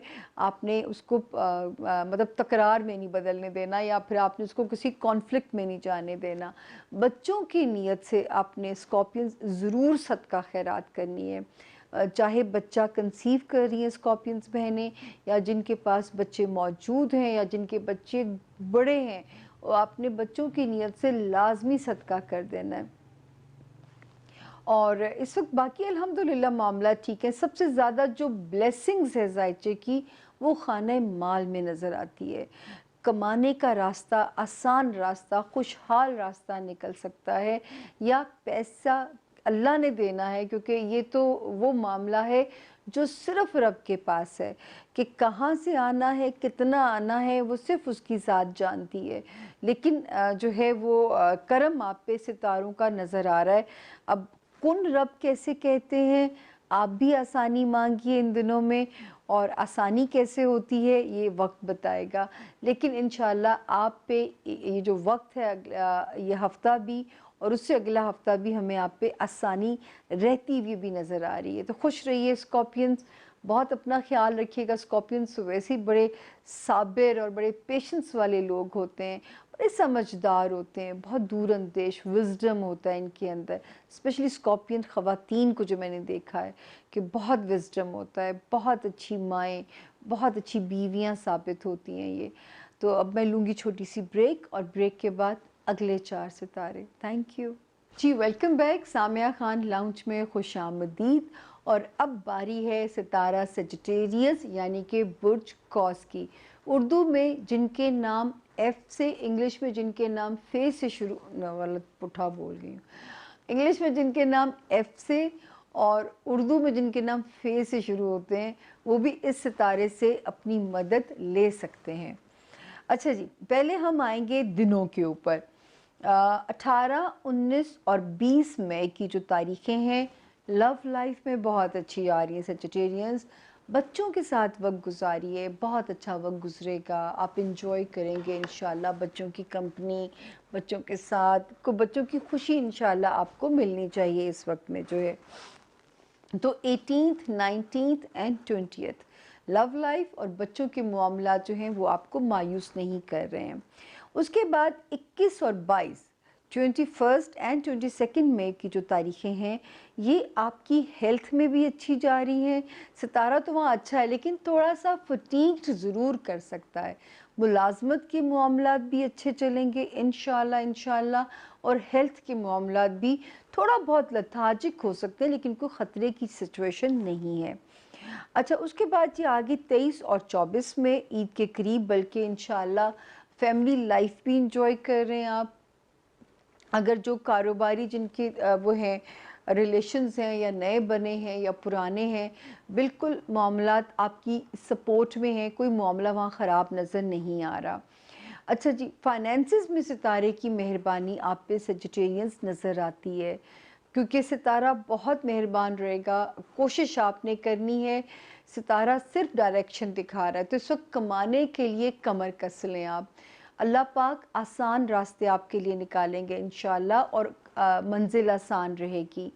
آپ نے اس کو مطلب تکرار میں نہیں بدلنے دینا یا پھر آپ نے اس کو کسی کانفلکٹ میں نہیں جانے دینا. بچوں کی نیت سے آپ نے اسکارپینز ضرور صدقہ خیرات کرنی ہے. چاہے بچہ کنسیو کر رہی ہیں اسکارپینز بہنیں یا جن کے پاس بچے موجود ہیں یا جن کے بچے بڑے ہیں، آپ نے بچوں کی نیت سے لازمی صدقہ کر دینا ہے. اور اس وقت باقی الحمدللہ معاملہ ٹھیک ہے. سب سے زیادہ جو بلیسنگز ہے زائچے کی وہ خانہ مال میں نظر آتی ہے. کمانے کا راستہ، آسان راستہ، خوشحال راستہ نکل سکتا ہے، یا پیسہ اللہ نے دینا ہے، کیونکہ یہ تو وہ معاملہ ہے جو صرف رب کے پاس ہے کہ کہاں سے آنا ہے، کتنا آنا ہے، وہ صرف اس کی ذات جانتی ہے۔ لیکن جو ہے وہ کرم آپ پہ ستاروں کا نظر آ رہا ہے۔ اب کن رب کیسے کہتے ہیں، آپ بھی آسانی مانگیے ان دنوں میں، اور آسانی کیسے ہوتی ہے یہ وقت بتائے گا، لیکن انشاءاللہ آپ پہ یہ جو وقت ہے، یہ ہفتہ بھی اور اس سے اگلا ہفتہ بھی ہمیں آپ پہ آسانی رہتی ہوئی بھی نظر آ رہی ہے۔ تو خوش رہیے اسکارپینز، بہت اپنا خیال رکھیے گا۔ اسکارپینز ویسے ہی بڑے صابر اور بڑے پیشنس والے لوگ ہوتے ہیں، بڑے سمجھدار ہوتے ہیں، بہت دور اندیش وزڈم ہوتا ہے ان کے اندر، اسپیشلی اسکارپین خواتین کو جو میں نے دیکھا ہے کہ بہت وزڈم ہوتا ہے، بہت اچھی مائیں، بہت اچھی بیویاں ثابت ہوتی ہیں یہ۔ تو اب میں لوں گی چھوٹی سی بریک، اور بریک کے بعد اگلے 4 ستارے۔ تھینک یو جی، welcome back, Samia Khan lounge میں خوش آمدید۔ اور اب باری ہے ستارہ سیجیٹیریس یعنی کہ برج قوس کی۔ اردو میں جن کے نام ایف سے، انگلش میں جن کے نام فے سے شروع، غلط پٹھا بول گئی ہوں، انگلش میں جن کے نام ایف سے اور اردو میں جن کے نام فے سے شروع ہوتے ہیں، وہ بھی اس ستارے سے اپنی مدد لے سکتے ہیں۔ اچھا جی، پہلے ہم آئیں گے دنوں کے اوپر۔ 18، 19 اور 20 مئی کی جو تاریخیں ہیں، لو لائف میں بہت اچھی آ رہی ہیں سیجیٹیرینز۔ بچوں کے ساتھ وقت گزاریے، بہت اچھا وقت گزرے گا، آپ انجوائے کریں گے انشاءاللہ بچوں کی کمپنی، بچوں کے ساتھ بچوں کی خوشی انشاءاللہ آپ کو ملنی چاہیے اس وقت میں جو ہے۔ تو 18th، 19th and 20th love life اور بچوں کے معاملات جو ہیں وہ آپ کو مایوس نہیں کر رہے ہیں۔ اس کے بعد 21 اور 22، 21 اینڈ 22 مئی کی جو تاریخیں ہیں، یہ آپ کی ہیلتھ میں بھی اچھی جا رہی ہیں۔ ستارہ تو وہاں اچھا ہے لیکن تھوڑا سا فٹیگڈ ضرور کر سکتا ہے۔ ملازمت کے معاملات بھی اچھے چلیں گے انشاءاللہ، اور ہیلتھ کے معاملات بھی تھوڑا بہت لتھارجک ہو سکتے ہیں لیکن کوئی خطرے کی سچویشن نہیں ہے۔ اچھا، اس کے بعد یہ آگے 23 اور 24 میں عید کے قریب، بلکہ انشاءاللہ فیملی لائف بھی انجوائے کر رہے ہیں آپ۔ اگر جو کاروباری جن کے وہ ہیں ریلیشنز ہیں، یا نئے بنے ہیں یا پرانے ہیں، بالکل معاملات آپ کی سپورٹ میں ہیں، کوئی معاملہ وہاں خراب نظر نہیں آ رہا۔ اچھا جی، فائنینسز میں ستارے کی مہربانی آپ پہ سیجیٹیرینز نظر آتی ہے، کیونکہ ستارہ بہت مہربان رہے گا۔ کوشش آپ نے کرنی ہے، ستارہ صرف ڈائریکشن دکھا رہا ہے، تو اس وقت کمانے کے لیے کمر کس لیں آپ۔ اللہ پاک آسان راستے آپ کے لیے نکالیں گے انشاءاللہ، اور منزل آسان رہے گی۔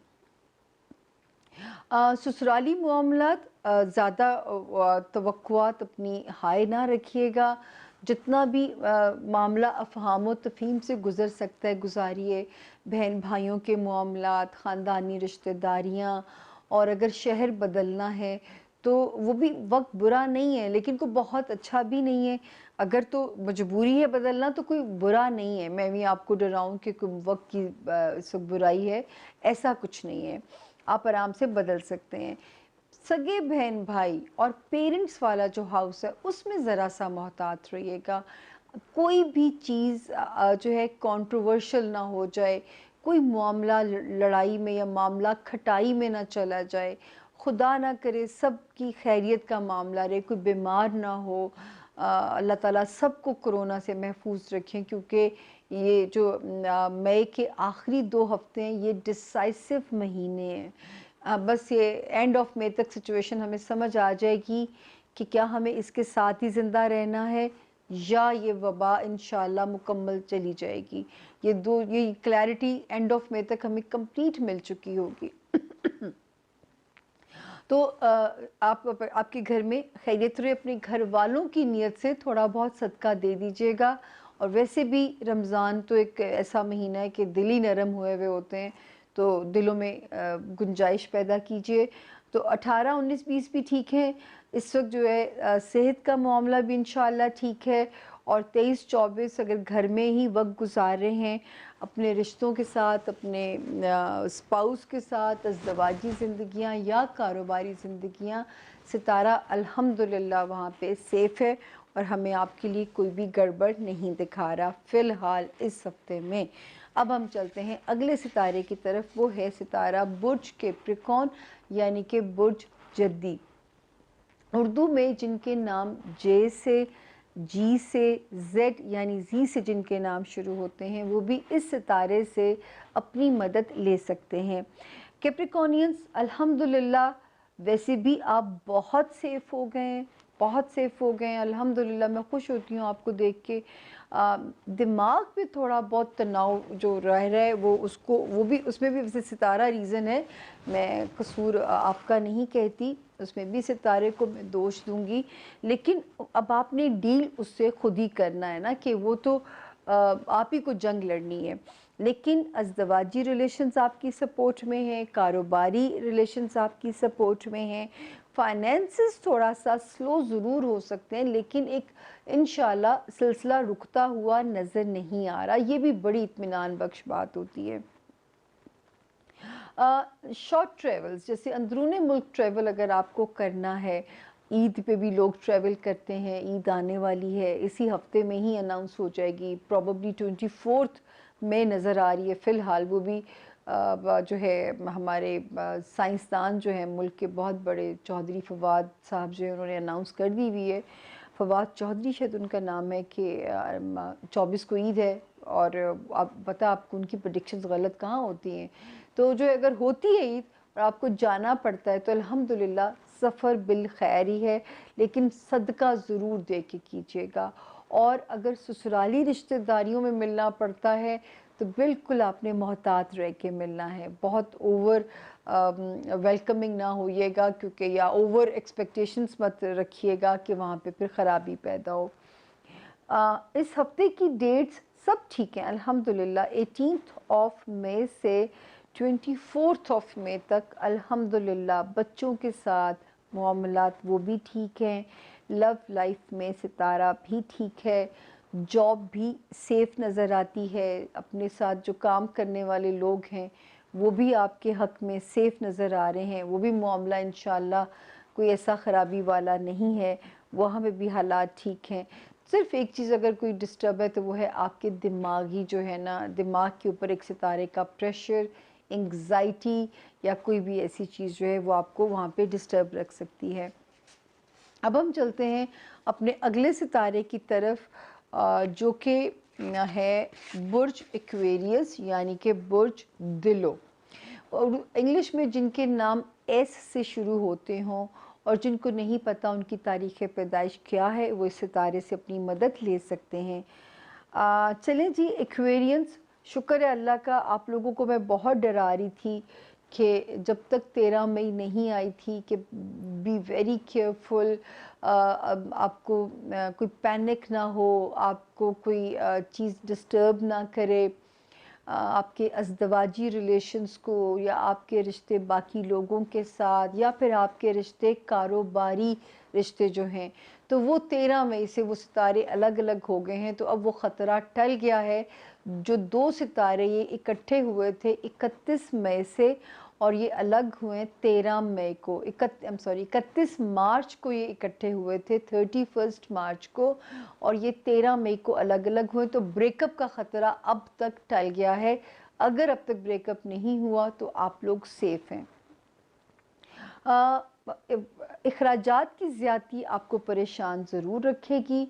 سسرالی معاملات زیادہ توقعات اپنی ہائی نہ رکھیے گا، جتنا بھی معاملہ افہام و تفہیم سے گزر سکتا ہے گزاریے۔ بہن بھائیوں کے معاملات، خاندانی رشتہ داریاں، اور اگر شہر بدلنا ہے تو وہ بھی وقت برا نہیں ہے لیکن کوئی بہت اچھا بھی نہیں ہے۔ اگر تو مجبوری ہے بدلنا تو کوئی برا نہیں ہے، میں بھی آپ کو ڈراؤں کہ کوئی وقت کی اس وقت برائی ہے، ایسا کچھ نہیں ہے، آپ آرام سے بدل سکتے ہیں۔ سگے بہن بھائی اور پیرنٹس والا جو ہاؤس ہے اس میں ذرا سا محتاط رہیے گا، کوئی بھی چیز جو ہے کنٹروورشل نہ ہو جائے، کوئی معاملہ لڑائی میں یا معاملہ کھٹائی میں نہ چلا جائے، خدا نہ کرے سب کی خیریت کا معاملہ رہے، کوئی بیمار نہ ہو۔ اللہ تعالیٰ سب کو کرونا سے محفوظ رکھیں، کیونکہ یہ جو مئی کے آخری 2 ہفتے ہیں یہ ڈسائسو مہینے ہیں۔ بس یہ اینڈ آف مئی تک سچویشن ہمیں سمجھ آ جائے گی کہ کیا ہمیں اس کے ساتھ ہی زندہ رہنا ہے یا یہ وبا انشاءاللہ مکمل چلی جائے گی۔ یہ کلیئرٹی اینڈ آف مئی تک ہمیں کمپلیٹ مل چکی ہوگی۔ تو آپ کے گھر میں خیریت رہے، اپنے گھر والوں کی نیت سے تھوڑا بہت صدقہ دے دیجیے گا۔ اور ویسے بھی رمضان تو ایک ایسا مہینہ ہے کہ دل ہی نرم ہوئے ہوتے ہیں، تو دلوں میں گنجائش پیدا کیجیے۔ تو 18، 19، 20 بھی ٹھیک ہے اس وقت جو ہے، صحت کا معاملہ بھی انشاءاللہ ٹھیک ہے۔ اور 23، 24 اگر گھر میں ہی وقت گزار رہے ہیں اپنے رشتوں کے ساتھ، اپنے اسپاؤس کے ساتھ، ازدواجی زندگیاں یا کاروباری زندگیاں، ستارہ الحمدللہ وہاں پہ سیف ہے، اور ہمیں آپ کے لیے کوئی بھی گڑبڑ نہیں دکھا رہا فی الحال اس ہفتے میں۔ اب ہم چلتے ہیں اگلے ستارے کی طرف، وہ ہے ستارہ برج کیپریکون یعنی کہ برج جدی۔ اردو میں جن کے نام جے سے، جی سے، زیڈ یعنی زی سے جن کے نام شروع ہوتے ہیں وہ بھی اس ستارے سے اپنی مدد لے سکتے ہیں۔ کیپریکونینز الحمدللہ ویسے بھی آپ بہت سیف ہو گئے ہیں، بہت سیف ہو گئے ہیں الحمدللہ۔ میں خوش ہوتی ہوں آپ کو دیکھ کے۔ دماغ پہ تھوڑا بہت تناؤ جو رہ رہا ہے وہ بھی اس میں بھی ویسے ستارہ ریزن ہے، میں قصور آپ کا نہیں کہتی، اس میں بھی ستارے کو میں دوش دوں گی، لیکن اب آپ نے ڈیل اس سے خود ہی کرنا ہے نا، کہ وہ تو آپ ہی کو جنگ لڑنی ہے۔ لیکن ازدواجی ریلیشنز آپ کی سپورٹ میں ہیں، کاروباری ریلیشنز آپ کی سپورٹ میں ہیں، فائنینسز تھوڑا سا سلو ضرور ہو سکتے ہیں لیکن ایک انشاءاللہ سلسلہ رکتا ہوا نظر نہیں آ رہا، یہ بھی بڑی اطمینان بخش بات ہوتی ہے۔ شارٹ ٹریولز جیسے اندرون ملک ٹریول اگر آپ کو کرنا ہے، عید پہ بھی لوگ ٹریول کرتے ہیں، عید آنے والی ہے، اسی ہفتے میں ہی اناؤنس ہو جائے گی، پروبیبلی 24 میں نظر آ رہی ہے فی الحال، وہ بھی جو ہے ہمارے سائنسدان جو ہیں ملک کے بہت بڑے چودھری فواد صاحب جو ہیں انہوں نے اناؤنس کر دی ہوئی ہے، فواد چودھری شاید ان کا نام ہے، کہ 24 کو عید ہے، اور آپ پتہ آپ کو ان کی پریڈکشنز غلط کہاں ہوتی ہیں، تو جو اگر ہوتی ہے عید اور آپ کو جانا پڑتا ہے تو الحمدللہ سفر بالخیر ہی ہے، لیکن صدقہ ضرور دے کے کیجیے گا، اور اگر سسرالی رشتہ داریوں میں ملنا پڑتا ہے تو بالکل آپ نے محتاط رہ کے ملنا ہے، بہت اوور ویلکمنگ نہ ہوئیے گا، کیونکہ یا اوور ایکسپیکٹیشنز مت رکھیے گا کہ وہاں پہ پھر خرابی پیدا ہو۔ اس ہفتے کی ڈیٹس سب ٹھیک ہیں الحمدللہ، 18 مئی سے 24 مئی تک الحمدللہ بچوں کے ساتھ معاملات وہ بھی ٹھیک ہیں، لو لائف میں ستارہ بھی ٹھیک ہے، جاب بھی سیف نظر آتی ہے، اپنے ساتھ جو کام کرنے والے لوگ ہیں وہ بھی آپ کے حق میں سیف نظر آ رہے ہیں، وہ بھی معاملہ انشاءاللہ کوئی ایسا خرابی والا نہیں ہے، وہاں میں بھی حالات ٹھیک ہیں۔ صرف ایک چیز اگر کوئی ڈسٹرب ہے تو وہ ہے آپ کے دماغی جو ہے نا، دماغ کے اوپر ایک ستارے کا پریشر، انگزائٹی یا کوئی بھی ایسی چیز جو ہے وہ آپ کو وہاں پہ ڈسٹرب رکھ سکتی ہے۔ اب ہم چلتے ہیں اپنے اگلے ستارے کی طرف، جو کہ ہے برج ایکویریس یعنی کہ برج دلو، اور انگلش میں جن کے نام ایس سے شروع ہوتے ہوں اور جن کو نہیں پتہ ان کی تاریخ پیدائش کیا ہے وہ اس ستارے سے اپنی مدد لے سکتے ہیں۔ چلیں جی، ایکویرینس، شکر ہے اللہ کا، آپ لوگوں کو میں بہت ڈرا رہی تھی کہ جب تک 13 مئی نہیں آئی تھی کہ بی ویری کیئرفل، آپ کو کوئی پینک نہ ہو، آپ کو کوئی چیز ڈسٹرب نہ کرے، آپ کے ازدواجی ریلیشنز کو یا آپ کے رشتے باقی لوگوں کے ساتھ یا پھر آپ کے رشتے کاروباری رشتے جو ہیں، تو وہ 13 مئی سے وہ ستارے الگ الگ ہو گئے ہیں، تو اب وہ خطرہ ٹل گیا ہے۔ جو دو ستارے یہ اکٹھے ہوئے تھے 31 مئی سے اور یہ الگ ہوئے 13 مئی کو، 31 مارچ کو یہ اکٹھے ہوئے تھے، 31 مارچ کو، اور یہ 13 مئی کو الگ الگ ہوئے، تو بریک اپ کا خطرہ اب تک ٹل گیا ہے۔ اگر اب تک بریک اپ نہیں ہوا تو آپ لوگ سیف ہیں۔ اخراجات کی زیادتی آپ کو پریشان ضرور رکھے گی،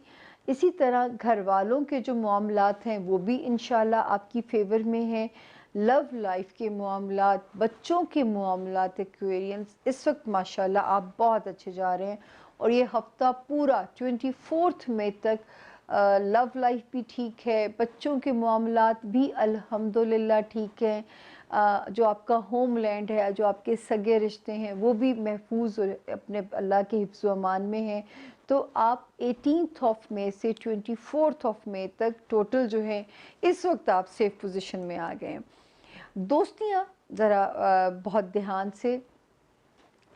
اسی طرح گھر والوں کے جو معاملات ہیں وہ بھی انشاءاللہ آپ کی فیور میں ہیں، لو لائف کے معاملات، بچوں کے معاملات، ایکویرینس اس وقت ماشاءاللہ آپ بہت اچھے جا رہے ہیں، اور یہ ہفتہ پورا 24 مئی تک لو لائف بھی ٹھیک ہے، بچوں کے معاملات بھی الحمدللہ ٹھیک ہیں، جو آپ کا ہوم لینڈ ہے، جو آپ کے سگے رشتے ہیں وہ بھی محفوظ اپنے اللہ کے حفظ و امان میں ہیں، تو آپ 18 مئی سے 24 مئی تک ٹوٹل جو ہے اس وقت آپ سیف پوزیشن میں آ گئے ہیں۔ دوستیاں ذرا بہت دھیان سے،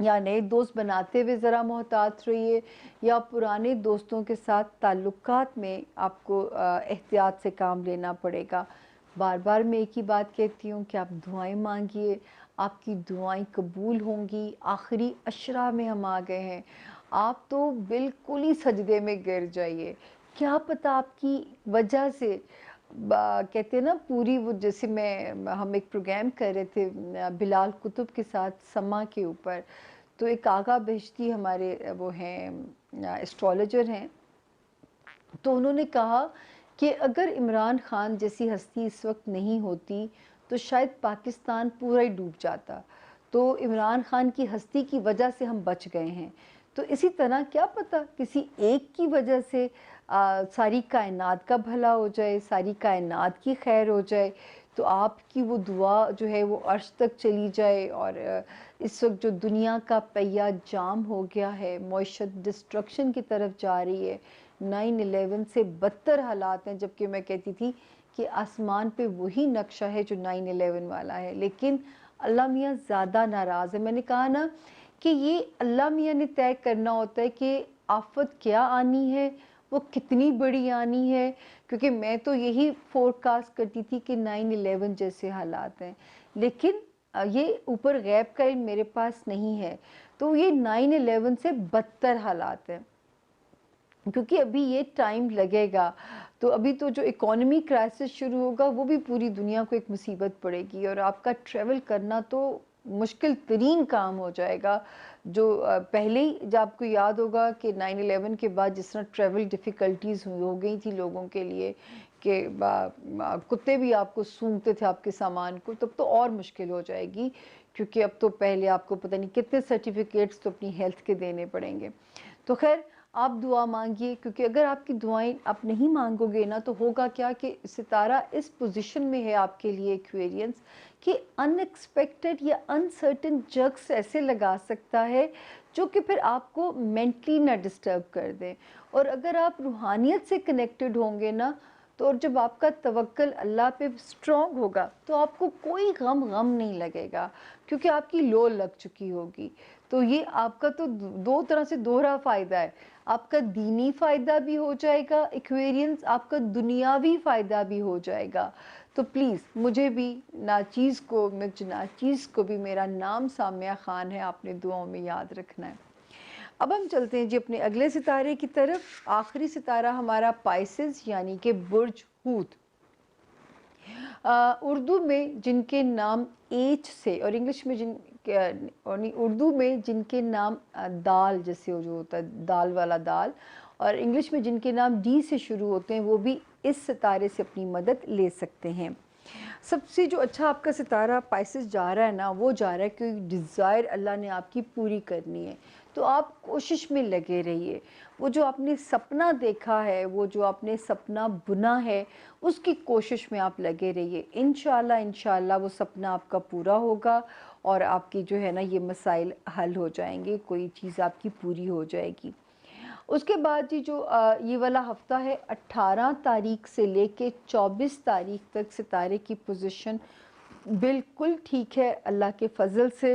یا نئے دوست بناتے ہوئے ذرا محتاط رہیے، یا پرانے دوستوں کے ساتھ تعلقات میں آپ کو احتیاط سے کام لینا پڑے گا۔ بار بار میں ایک ہی بات کہتی ہوں کہ آپ دعائیں مانگیے، آپ کی دعائیں قبول ہوں گی، آخری عشرہ میں ہم آ گئے ہیں، آپ تو بالکل ہی سجدے میں گر جائیے. کیا پتہ آپ کی وجہ سے کہتے ہیں نا پوری وہ جیسے ہم ایک پروگرام کر رہے تھے بلال کتب کے ساتھ سما کے اوپر. تو ایک آغا بہشتی ہمارے وہ ہیں اسٹرالوجر ہیں. تو انہوں نے کہا کہ اگر عمران خان جیسی ہستی اس وقت نہیں ہوتی تو شاید پاکستان پورا ہی ڈوب جاتا. تو عمران خان کی ہستی کی وجہ سے ہم بچ گئے ہیں. تو اسی طرح کیا پتہ کسی ایک کی وجہ سے ساری کائنات کا بھلا ہو جائے, ساری کائنات کی خیر ہو جائے. تو آپ کی وہ دعا جو ہے وہ عرش تک چلی جائے. اور اس وقت جو دنیا کا پہیہ جام ہو گیا ہے, معیشت ڈسٹرکشن کی طرف جا رہی ہے, 9/11 سے بدتر حالات ہیں, جبکہ میں کہتی تھی کہ آسمان پہ وہی نقشہ ہے جو 9/11 والا ہے. لیکن اللہ میاں زیادہ ناراض ہے. میں نے کہا نا کہ یہ اللہ میاں نے طے کرنا ہوتا ہے کہ آفت کیا آنی ہے, وہ کتنی بڑی آنی ہے. کیونکہ میں تو یہی فورکاسٹ کرتی تھی کہ 9/11 جیسے حالات ہیں, لیکن یہ اوپر غیب کا علم میرے پاس نہیں ہے. تو یہ 9/11 سے بدتر حالات ہیں, کیونکہ ابھی یہ ٹائم لگے گا. تو ابھی تو جو اکانومی کرائسس شروع ہوگا وہ بھی پوری دنیا کو ایک مصیبت پڑے گی, اور آپ کا ٹریول کرنا تو مشکل ترین کام ہو جائے گا. جو پہلے ہی جب آپ کو یاد ہوگا کہ 9/11 کے بعد جس طرح ٹریول ڈیفیکلٹیز ہو گئی تھی لوگوں کے لیے کہ کتے بھی آپ کو سونگھتے تھے آپ کے سامان کو, تب تو اور مشکل ہو جائے گی. کیونکہ اب تو پہلے آپ کو پتہ نہیں کتنے سرٹیفکیٹس تو اپنی ہیلتھ کے دینے پڑیں گے. تو خیر آپ دعا مانگیے, کیونکہ اگر آپ کی دعائیں آپ نہیں مانگو گے نا تو ہوگا کیا کہ ستارہ اس پوزیشن میں ہے آپ کے لیے ایکویرینس کہ ان ایکسپیکٹڈ یا انسرٹن جگس ایسے لگا سکتا ہے جو کہ پھر آپ کو مینٹلی نہ ڈسٹرب کر دیں. اور اگر آپ روحانیت سے کنیکٹڈ ہوں گے نا تو اور جب آپ کا توکل اللہ پہ سٹرونگ ہوگا تو آپ کو کوئی غم نہیں لگے گا, کیونکہ آپ کی لو لگ چکی ہوگی. تو یہ آپ کا تو دو طرح سے دوہرا فائدہ ہے. آپ کا دینی فائدہ بھی ہو جائے گا ایکویرینس, آپ کا دنیاوی فائدہ بھی ہو جائے گا. تو پلیز مجھے بھی ناچیز کو, مرچ ناچیز کو بھی میرا نام سامیہ خان ہے, آپ نے دعاؤں میں یاد رکھنا ہے. اب ہم چلتے ہیں جی اپنے اگلے ستارے کی طرف. آخری ستارہ ہمارا پائسز یعنی کہ برج ہوت. اردو میں جن کے نام ایچ سے اور انگلش میں اردو میں جن کے نام دال جیسے جو ہوتا ہے دال والا دال, اور انگلش میں جن کے نام ڈی سے شروع ہوتے ہیں وہ بھی اس ستارے سے اپنی مدد لے سکتے ہیں. سب سے جو اچھا آپ کا ستارہ پائسز جا رہا ہے نا, وہ جا رہا ہے کہ ڈیزائر اللہ نے آپ کی پوری کرنی ہے. تو آپ کوشش میں لگے رہیے. وہ جو آپ نے سپنا دیکھا ہے, وہ جو آپ نے سپنا بنا ہے, اس کی کوشش میں آپ لگے رہیے. انشاءاللہ وہ سپنا آپ کا پورا ہوگا اور آپ کی جو ہے نا یہ مسائل حل ہو جائیں گے, کوئی چیز آپ کی پوری ہو جائے گی. اس کے بعد جی جو یہ والا ہفتہ ہے 18 تاریخ سے لے کے 24 تاریخ تک ستارے کی پوزیشن بالکل ٹھیک ہے اللہ کے فضل سے.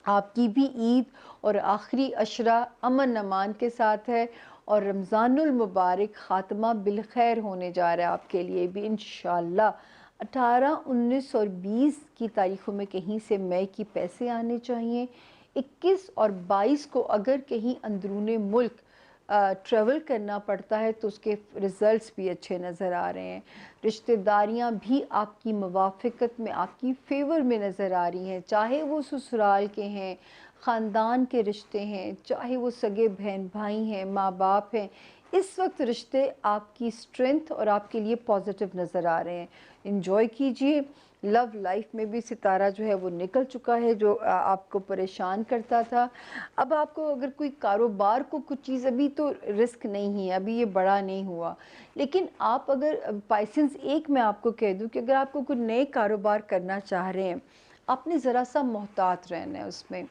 آپ کی بھی عید اور آخری عشرہ امن امان کے ساتھ ہے, اور رمضان المبارک خاتمہ بالخیر ہونے جا رہا ہے آپ کے لیے بھی انشاءاللہ. 18, 19 اور 20 کی تاریخوں میں کہیں سے مئی کی پیسے آنے چاہیے. 21 اور 22 کو اگر کہیں اندرون ملک ٹریول کرنا پڑتا ہے تو اس کے ریزلٹس بھی اچھے نظر آ رہے ہیں. رشتہ داریاں بھی آپ کی موافقت میں, آپ کی فیور میں نظر آ رہی ہیں, چاہے وہ سسرال کے ہیں, خاندان کے رشتے ہیں, چاہے وہ سگے بہن بھائی ہیں, ماں باپ ہیں. اس وقت رشتے آپ کی اسٹرینتھ اور آپ کے لیے پازیٹیو نظر آ رہے ہیں. انجوائے کیجئے. لو لائف میں بھی ستارہ جو ہے وہ نکل چکا ہے جو آپ کو پریشان کرتا تھا. اب آپ کو اگر کوئی کاروبار کو کچھ چیز, ابھی تو رسک نہیں ہے, ابھی یہ بڑا نہیں ہوا, لیکن آپ اگر پائسنز ایک میں آپ کو کہہ دوں کہ اگر آپ کو کوئی نئے کاروبار کرنا چاہ رہے ہیں, آپ نے ذرا سا محتاط رہنا ہے اس میں.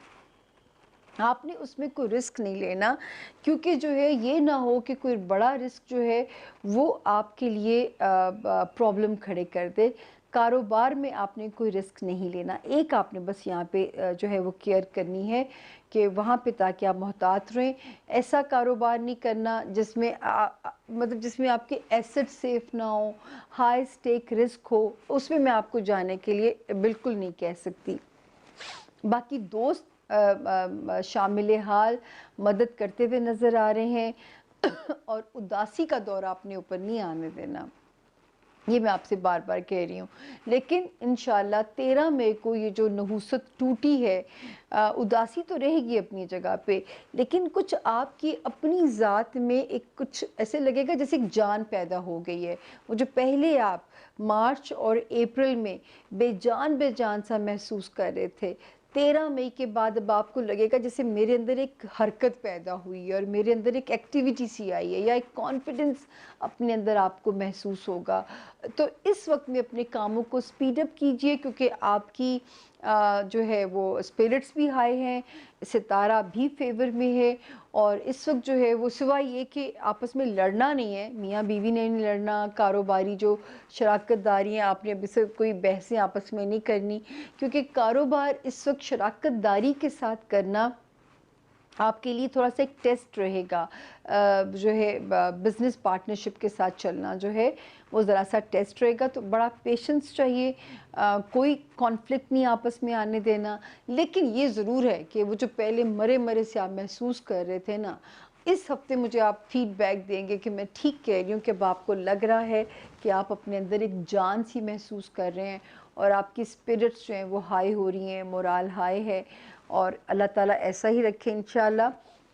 آپ نے اس میں کوئی رسک نہیں لینا, کیونکہ جو ہے یہ نہ ہو کہ کوئی بڑا رسک جو ہے وہ آپ کے لیے پرابلم کھڑے کر دے. کاروبار میں آپ نے کوئی رسک نہیں لینا. ایک آپ نے بس یہاں پہ جو ہے وہ کیئر کرنی ہے کہ وہاں پہ تاکہ آپ محتاط رہیں. ایسا کاروبار نہیں کرنا جس میں جس میں آپ کے ایسٹ سیف نہ ہو, ہائی سٹیک رسک ہو, اس میں آپ کو جانے کے لیے بالکل نہیں کہہ سکتی. باقی دوست شامل حال مدد کرتے ہوئے نظر آ رہے ہیں اور اداسی کا دور اپنے اوپر نہیں آنے دینا، یہ میں آپ سے بار بار کہہ رہی ہوں۔ لیکن انشاءاللہ 13 مئی کو یہ جو نحوست ٹوٹی ہے، اداسی تو رہے گی اپنی جگہ پہ، لیکن کچھ آپ کی اپنی ذات میں ایک کچھ ایسے لگے گا جیسے ایک جان پیدا ہو گئی ہے۔ وہ جو پہلے آپ مارچ اور اپریل میں بے جان سا محسوس کر رہے تھے، 13 مئی کے بعد اب آپ کو لگے گا جیسے میرے اندر ایک حرکت پیدا ہوئی ہے اور میرے اندر ایک ایکٹیویٹی سی آئی ہے، یا ایک کانفیڈنس اپنے اندر آپ کو محسوس ہوگا۔ تو اس وقت میں اپنے کاموں کو سپیڈ اپ کیجئے، کیونکہ آپ کی جو ہے وہ اسپرٹس بھی ہائی ہیں، ستارہ بھی فیور میں ہے، اور اس وقت جو ہے وہ سوائے یہ کہ آپس میں لڑنا نہیں ہے، میاں بیوی نے نہیں لڑنا، کاروباری جو شراکت داری ہیں آپ نے ابھی سے کوئی بحثیں آپس میں نہیں کرنی، کیونکہ کاروبار اس وقت شراکت داری کے ساتھ کرنا آپ کے لیے تھوڑا سا ایک ٹیسٹ رہے گا۔ جو ہے بزنس پارٹنرشپ کے ساتھ چلنا جو ہے وہ ذرا سا ٹیسٹ رہے گا، تو بڑا پیشنس چاہیے، کوئی کانفلکٹ نہیں آپس میں آنے دینا۔ لیکن یہ ضرور ہے کہ وہ جو پہلے مرے سے آپ محسوس کر رہے تھے نا، اس ہفتے مجھے آپ فیڈ بیک دیں گے کہ میں ٹھیک کہہ رہی ہوں، کہ اب آپ کو لگ رہا ہے کہ آپ اپنے اندر ایک جان سی محسوس کر رہے ہیں، اور آپ کی سپرٹس جو ہیں وہ ہائی ہو رہی ہیں، مورال ہائی ہے، اور اللہ تعالیٰ ایسا ہی رکھے انشاءاللہ۔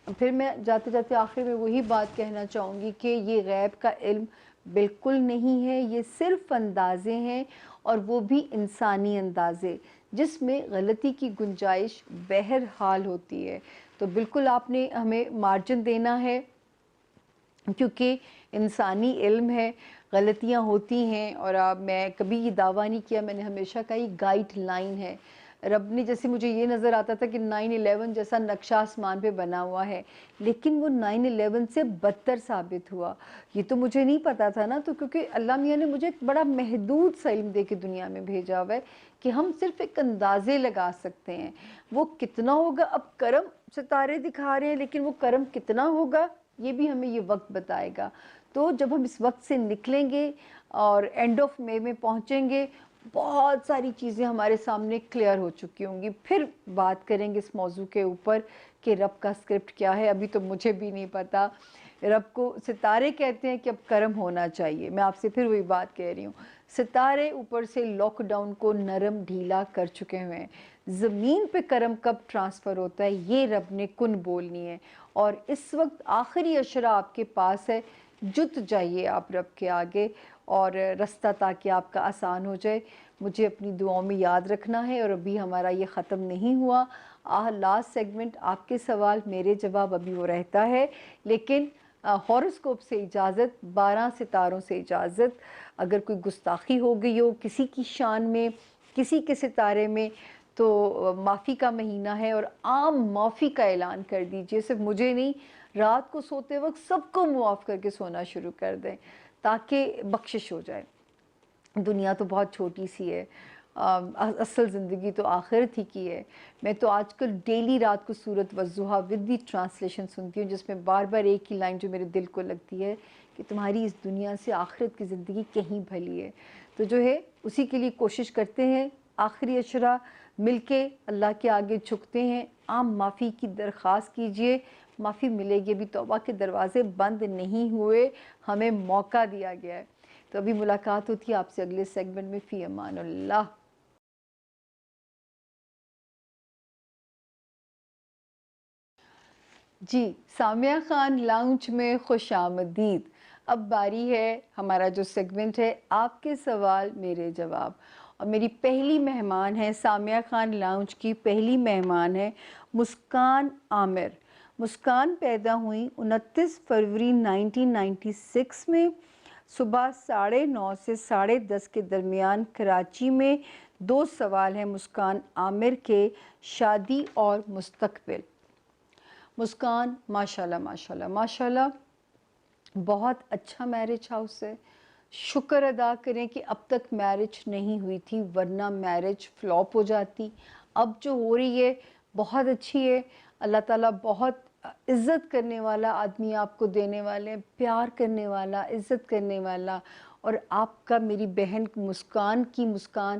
پھر میں جاتے جاتے آخر میں وہی بات کہنا چاہوں گی کہ یہ غیب کا علم بالکل نہیں ہے، یہ صرف اندازے ہیں، اور وہ بھی انسانی اندازے، جس میں غلطی کی گنجائش بہرحال ہوتی ہے۔ تو بالکل آپ نے ہمیں مارجن دینا ہے، کیونکہ انسانی علم ہے، غلطیاں ہوتی ہیں، اور میں کبھی یہ دعویٰ نہیں کیا، میں نے ہمیشہ کہا یہ گائیڈ لائن ہے۔ رب نے جیسے مجھے یہ نظر آتا تھا کہ 9/11 جیسا نقشہ آسمان پہ بنا ہوا ہے، لیکن وہ 9/11 سے بدتر ثابت ہوا۔ یہ تو مجھے نہیں پتا تھا نا، تو کیونکہ اللہ میاں نے مجھے ایک بڑا محدود سا علم دے کے دنیا میں بھیجا ہوا ہے کہ ہم صرف ایک اندازے لگا سکتے ہیں۔ وہ کتنا ہوگا، اب کرم ستارے دکھا رہے ہیں، لیکن وہ کرم کتنا ہوگا یہ بھی ہمیں یہ وقت بتائے گا۔ تو جب ہم اس وقت سے نکلیں گے اور اینڈ آف مئی میں پہنچیں گے، بہت ساری چیزیں ہمارے سامنے کلیئر ہو چکی ہوں گی۔ پھر بات کریں گے اس موضوع کے اوپر کہ رب کا اسکرپٹ کیا ہے، ابھی تو مجھے بھی نہیں پتا۔ رب کو ستارے کہتے ہیں کہ اب کرم ہونا چاہیے، میں آپ سے پھر وہی بات کہہ رہی ہوں، ستارے اوپر سے لاک ڈاؤن کو نرم ڈھیلا کر چکے ہوئے ہیں، زمین پہ کرم کب ٹرانسفر ہوتا ہے یہ رب نے کن بولنی ہے، اور اس وقت آخری اشرہ آپ کے پاس ہے، جت جائیے آپ رب کے آگے، اور رستہ تاکہ آپ کا آسان ہو جائے۔ مجھے اپنی دعاؤں میں یاد رکھنا ہے، اور ابھی ہمارا یہ ختم نہیں ہوا، لاسٹ سیگمنٹ آپ کے سوال میرے جواب ابھی وہ رہتا ہے، لیکن ہاروسکوپ سے اجازت، 12 ستاروں سے اجازت۔ اگر کوئی گستاخی ہو گئی ہو کسی کی شان میں، کسی کے ستارے میں، تو معافی کا مہینہ ہے، اور عام معافی کا اعلان کر دیجئے، صرف مجھے نہیں، رات کو سوتے وقت سب کو معاف کر کے سونا شروع کر دیں تاکہ بخشش ہو جائے۔ دنیا تو بہت چھوٹی سی ہے، اصل زندگی تو آخرت ہی کی ہے۔ میں تو آج کل ڈیلی رات کو سورۃ والضحیٰ ود دی ٹرانسلیشن سنتی ہوں، جس میں بار بار ایک ہی لائن جو میرے دل کو لگتی ہے کہ تمہاری اس دنیا سے آخرت کی زندگی کہیں بھلی ہے۔ تو جو ہے اسی کے لیے کوشش کرتے ہیں، آخری اشرہ مل کے اللہ کے آگے جھکتے ہیں، عام معافی کی درخواست کیجئے، معافی ملے گی، ابھی توبہ کے دروازے بند نہیں ہوئے، ہمیں موقع دیا گیا ہے۔ تو ابھی ملاقات ہوتی ہے آپ سے اگلے سیگمنٹ میں، فی امان اللہ۔ جی، سامیہ خان لاؤنج میں خوش آمدید۔ اب باری ہے ہمارا جو سیگمنٹ ہے، آپ کے سوال میرے جواب، اور میری پہلی مہمان ہے، سامیہ خان لاؤنج کی پہلی مہمان ہے مسکان عامر۔ مسکان پیدا ہوئی 29 فروری 1996 میں، صبح 9:30 سے 10:30 کے درمیان کراچی میں۔ 2 سوال ہیں مسکان عامر کے، شادی اور مستقبل۔ مسکان ماشاءاللہ ماشاءاللہ ماشاءاللہ بہت اچھا میرج ہاؤس ہے، شکر ادا کریں کہ اب تک میرج نہیں ہوئی تھی، ورنہ میرج فلاپ ہو جاتی۔ اب جو ہو رہی ہے بہت اچھی ہے، اللہ تعالیٰ بہت عزت کرنے والا آدمی آپ کو دینے والے ہیں، پیار کرنے والا، عزت کرنے والا، اور آپ کا، میری بہن مسکان کی مسکان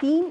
3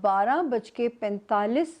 12:45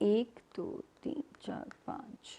1 2 3 4 5।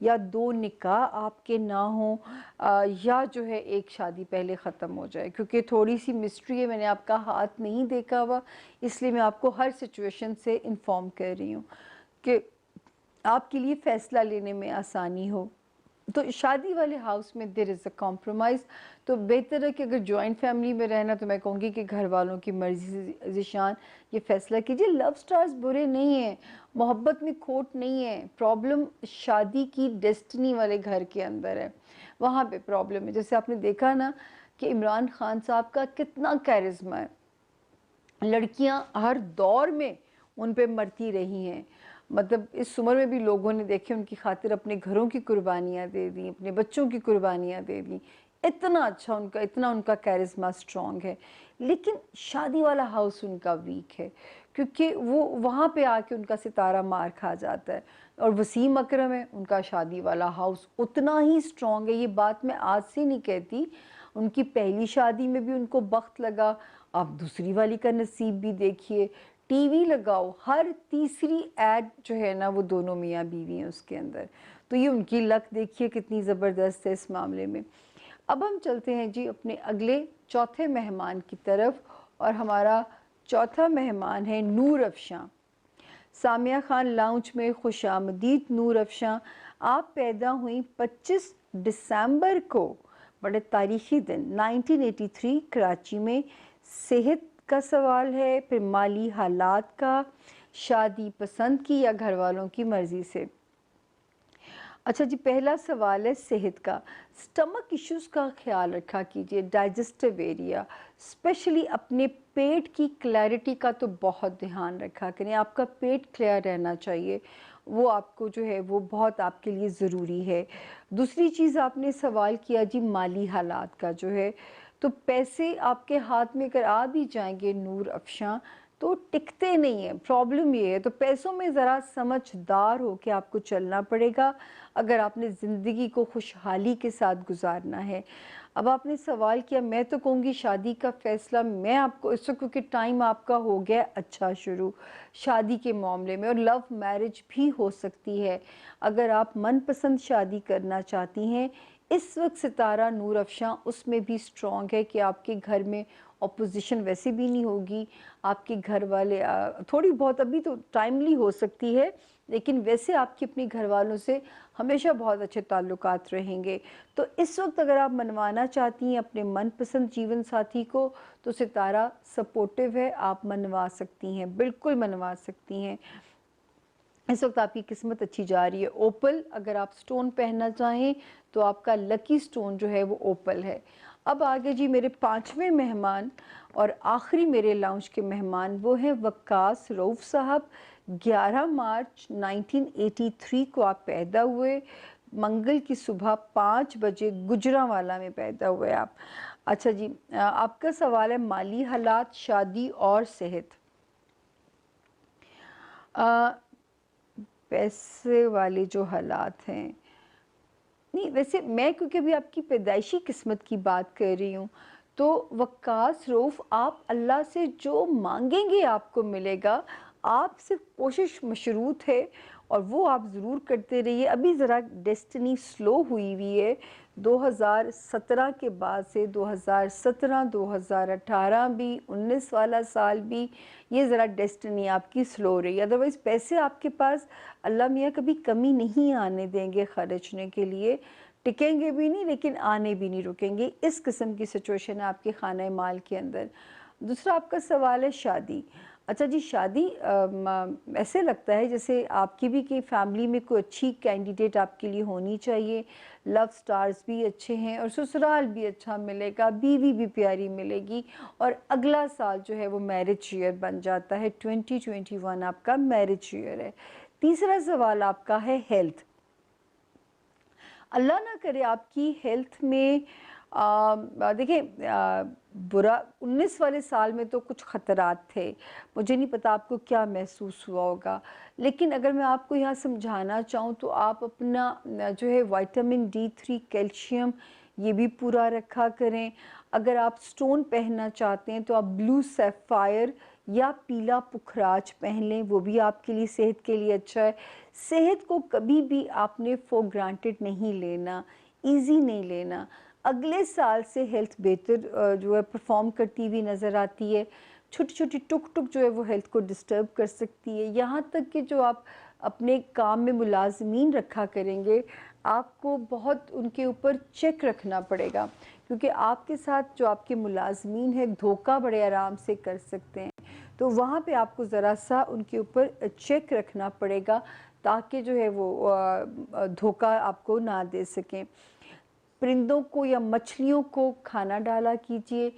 یا 2 نکاح آپ کے نہ ہوں، یا جو ہے ایک شادی پہلے ختم ہو جائے، کیونکہ تھوڑی سی مسٹری ہے، میں نے آپ کا ہاتھ نہیں دیکھا ہوا، اس لیے میں آپ کو ہر سچویشن سے انفارم کر رہی ہوں کہ آپ کے لیے فیصلہ لینے میں آسانی ہو۔ تو شادی والے ہاؤس میں دیر از اے کمپرومائز، تو بہتر ہے کہ اگر جوائنٹ فیملی میں رہنا تو میں کہوں گی کہ گھر والوں کی مرضی سے ذیشان یہ فیصلہ کیجئے۔ لو سٹارز برے نہیں ہیں، محبت میں کھوٹ نہیں ہے، پرابلم شادی کی ڈیسٹنی والے گھر کے اندر ہے، وہاں پہ پرابلم ہے۔ جیسے آپ نے دیکھا نا کہ عمران خان صاحب کا کتنا کیرزما ہے، لڑکیاں ہر دور میں ان پہ مرتی رہی ہیں، مطلب اس عمر میں بھی لوگوں نے دیکھے ان کی خاطر اپنے گھروں کی قربانیاں دے دیں، اپنے بچوں کی قربانیاں دے دیں، اتنا اچھا اتنا ان کا کیرزما سٹرونگ ہے۔ لیکن شادی والا ہاؤس ان کا ویک ہے، کیونکہ وہ وہاں پہ آ کے ان کا ستارہ مار کھا جاتا ہے۔ اور وسیم اکرم ہے، ان کا شادی والا ہاؤس اتنا ہی سٹرونگ ہے، یہ بات میں آج سے نہیں کہتی، ان کی پہلی شادی میں بھی ان کو بخت لگا، آپ دوسری والی کا نصیب بھی دیکھیے، ٹی وی لگاؤ ہر تیسری ایڈ جو ہے نا وہ دونوں میاں بیوی ہیں اس کے اندر، تو یہ ان کی لک دیکھیے کتنی زبردست ہے اس معاملے میں۔ اب ہم چلتے ہیں جی اپنے اگلے چوتھے مہمان کی طرف، اور ہمارا چوتھا مہمان ہے نور افشاں۔ سامیہ خان لاؤنج میں خوش آمدید نور افشاں، آپ پیدا ہوئیں 25 دسمبر کو، بڑے تاریخی دن، 1983 کراچی میں۔ صحت کا سوال ہے، پھر مالی حالات کا، شادی پسند کی یا گھر والوں کی مرضی سے؟ اچھا جی، پہلا سوال ہے صحت کا۔ سٹمک ایشوز کا خیال رکھا کیجئے، ڈائجسٹو ایریا، اسپیشلی اپنے پیٹ کی کلیئرٹی کا تو بہت دھیان رکھا کریں، آپ کا پیٹ کلیئر رہنا چاہیے، وہ آپ کو جو ہے وہ بہت آپ کے لیے ضروری ہے۔ دوسری چیز آپ نے سوال کیا جی مالی حالات کا جو ہے، تو پیسے آپ کے ہاتھ میں اگر آ بھی جائیں گے نور افشاں تو ٹکتے نہیں ہیں، پرابلم یہ ہے، تو پیسوں میں ذرا سمجھدار ہو کے آپ کو چلنا پڑے گا اگر آپ نے زندگی کو خوشحالی کے ساتھ گزارنا ہے۔ اب آپ نے سوال کیا، میں تو کہوں گی شادی کا فیصلہ میں آپ کو اس وقت، کیونکہ ٹائم آپ کا ہو گیا اچھا شروع شادی کے معاملے میں، اور لو میرج بھی ہو سکتی ہے اگر آپ من پسند شادی کرنا چاہتی ہیں۔ اس وقت ستارہ نور افشاں اس میں بھی سٹرونگ ہے کہ آپ کے گھر میں اپوزیشن ویسے بھی نہیں ہوگی، آپ کے گھر والے تھوڑی بہت ابھی تو ٹائملی ہو سکتی ہے، لیکن ویسے آپ کی اپنی گھر والوں سے ہمیشہ بہت اچھے تعلقات رہیں گے۔ تو اس وقت اگر آپ منوانا چاہتی ہیں اپنے من پسند جیون ساتھی کو تو ستارہ سپورٹیو ہے، آپ منوا سکتی ہیں، بالکل منوا سکتی ہیں۔ اس وقت آپ کی قسمت اچھی جا رہی ہے۔ اوپل اگر آپ سٹون پہننا چاہیں تو آپ کا لکی سٹون جو ہے وہ اوپل ہے۔ اب آگے جی میرے پانچویں مہمان اور آخری میرے لاؤنج کے مہمان وہ ہیں وقاص رؤف صاحب۔ 11 مارچ 1983 کو آپ پیدا ہوئے، منگل کی صبح 5 بجے گجرانوالہ میں پیدا ہوئے آپ۔ اچھا جی، آپ کا سوال ہے مالی حالات، شادی اور صحت۔ پیسے والے جو حالات ہیں، نہیں ویسے میں کیونکہ ابھی آپ کی پیدائشی قسمت کی بات کر رہی ہوں، تو وقاص رؤف آپ اللہ سے جو مانگیں گے آپ کو ملے گا، آپ صرف کوشش مشروط ہے اور وہ آپ ضرور کرتے رہیے۔ ابھی ذرا ڈیسٹنی سلو ہوئی ہے، 2017 کے بعد سے 2017 2018 بھی 19 والا سال بھی یہ ذرا ڈیسٹنی آپ کی سلو رہی ہے، ادروائز پیسے آپ کے پاس اللہ میاں کبھی کمی نہیں آنے دیں گے خرچنے کے لیے، ٹکیں گے بھی نہیں لیکن آنے بھی نہیں رکیں گے، اس قسم کی سچویشن ہے آپ کے خانہ مال کے اندر۔ دوسرا آپ کا سوال ہے شادی۔ اچھا جی، شادی ایسے لگتا ہے جیسے آپ کی بھی کہ فیملی میں کوئی اچھی کینڈیڈیٹ آپ کے لیے ہونی چاہیے، لو سٹارز بھی اچھے ہیں اور سسرال بھی اچھا ملے گا، بیوی بھی پیاری ملے گی، اور اگلا سال جو ہے وہ میرج ایئر بن جاتا ہے، 2021 آپ کا میرج ایئر ہے۔ تیسرا سوال آپ کا ہے ہیلتھ۔ اللہ نہ کرے آپ کی ہیلتھ میں دیکھیں برا 19 والے سال میں تو کچھ خطرات تھے، مجھے نہیں پتا آپ کو کیا محسوس ہوا ہوگا، لیکن اگر میں آپ کو یہاں سمجھانا چاہوں تو آپ اپنا جو ہے وائٹامن D3 کیلشیم یہ بھی پورا رکھا کریں۔ اگر آپ سٹون پہننا چاہتے ہیں تو آپ بلو سیفائر یا پیلا پکھراج پہن لیں، وہ بھی آپ کے لیے صحت کے لیے اچھا ہے۔ صحت کو کبھی بھی آپ نے فور گرانٹیڈ نہیں لینا، ایزی نہیں لینا۔ اگلے سال سے ہیلتھ بہتر جو ہے پرفارم کرتی ہوئی نظر آتی ہے۔ چھوٹی چھوٹی ٹک ٹک جو ہے وہ ہیلتھ کو ڈسٹرب کر سکتی ہے، یہاں تک کہ جو آپ اپنے کام میں ملازمین رکھا کریں گے، آپ کو بہت ان کے اوپر چیک رکھنا پڑے گا، کیونکہ آپ کے ساتھ جو آپ کے ملازمین ہیں دھوکہ بڑے آرام سے کر سکتے ہیں، تو وہاں پہ آپ کو ذرا سا ان کے اوپر چیک رکھنا پڑے گا تاکہ جو ہے وہ دھوکہ آپ کو نہ دے سکیں۔ پرندوں کو یا مچھلیوں کو کھانا ڈالا کیجئے۔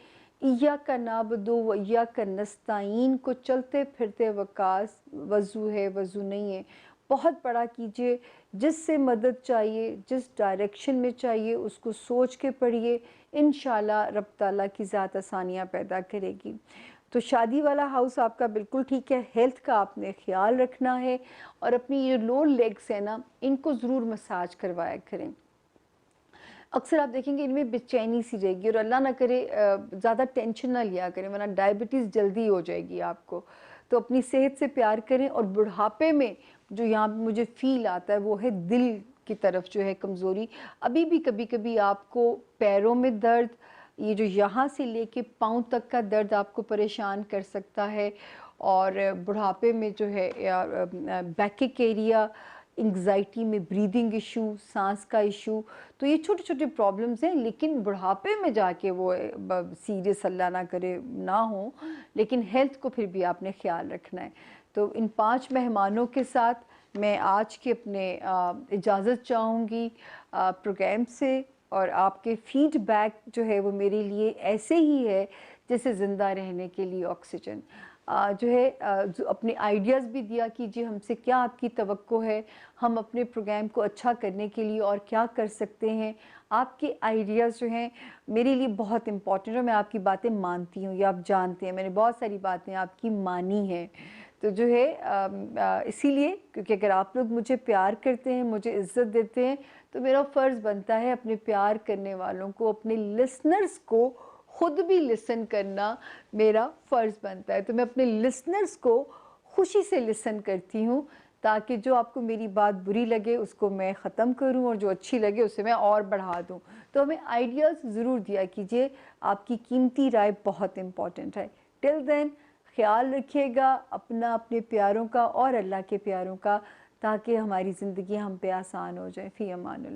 ایاک نعبدو و ایاک نستعین کو چلتے پھرتے وقاص وضو ہے، وضو نہیں ہے، بہت بڑا کیجئے۔ جس سے مدد چاہیے، جس ڈائریکشن میں چاہیے، اس کو سوچ کے پڑھیے، انشاءاللہ رب تعالیٰ کی ذات آسانیاں پیدا کرے گی۔ تو شادی والا ہاؤس آپ کا بالکل ٹھیک ہے، ہیلتھ کا آپ نے خیال رکھنا ہے، اور اپنی یہ لوور لیگس ہیں نا، ان کو ضرور مساج کروایا کریں۔ اکثر آپ دیکھیں گے ان میں بے چینی سی رہے گی، اور اللہ نہ کرے زیادہ ٹینشن نہ لیا کریں ورنہ ڈائبٹیز جلدی ہو جائے گی آپ کو۔ تو اپنی صحت سے پیار کریں، اور بڑھاپے میں جو یہاں پہ مجھے فیل آتا ہے وہ ہے دل کی طرف جو ہے کمزوری۔ ابھی بھی کبھی کبھی آپ کو پیروں میں درد، یہ جو یہاں سے لے کے پاؤں تک کا درد آپ کو پریشان کر سکتا ہے، اور بڑھاپے میں جو ہے بیکک ایریا، انگزائٹی میں بریدنگ ایشو، سانس کا ایشو، تو یہ چھوٹے چھوٹے پرابلمز ہیں، لیکن بڑھاپے میں جا کے وہ سیریس اللہ نہ کرے نہ ہوں، لیکن ہیلتھ کو پھر بھی آپ نے خیال رکھنا ہے۔ تو ان 5 مہمانوں کے ساتھ میں آج کے اپنے اجازت چاہوں گی پروگرام سے، اور آپ کے فیڈ بیک جو ہے وہ میرے لیے ایسے ہی ہے جیسے زندہ رہنے کے لیے آکسیجن۔ جو ہے اپنے آئیڈیاز بھی دیا کیجیے ہم سے، کیا آپ کی توقع ہے، ہم اپنے پروگرام کو اچھا کرنے کے لیے اور کیا کر سکتے ہیں۔ آپ کے آئیڈیاز جو ہیں میرے لیے بہت امپورٹنٹ ہے، میں آپ کی باتیں مانتی ہوں، یہ آپ جانتے ہیں، میں نے بہت ساری باتیں آپ کی مانی ہیں۔ تو جو ہے اسی لیے کیونکہ اگر آپ لوگ مجھے پیار کرتے ہیں، مجھے عزت دیتے ہیں، تو میرا فرض بنتا ہے اپنے پیار کرنے والوں کو، اپنے لسنرز کو خود بھی لسن کرنا میرا فرض بنتا ہے۔ تو میں اپنے لسنرز کو خوشی سے لسن کرتی ہوں، تاکہ جو آپ کو میری بات بری لگے اس کو میں ختم کروں، اور جو اچھی لگے اسے میں اور بڑھا دوں۔ تو ہمیں آئیڈیاز ضرور دیا کیجیے، آپ کی قیمتی رائے بہت امپورٹنٹ ہے۔ ٹل دین خیال رکھیے گا اپنا، اپنے پیاروں کا اور اللہ کے پیاروں کا، تاکہ ہماری زندگی ہم پہ آسان ہو جائے۔ فی امان اللہ۔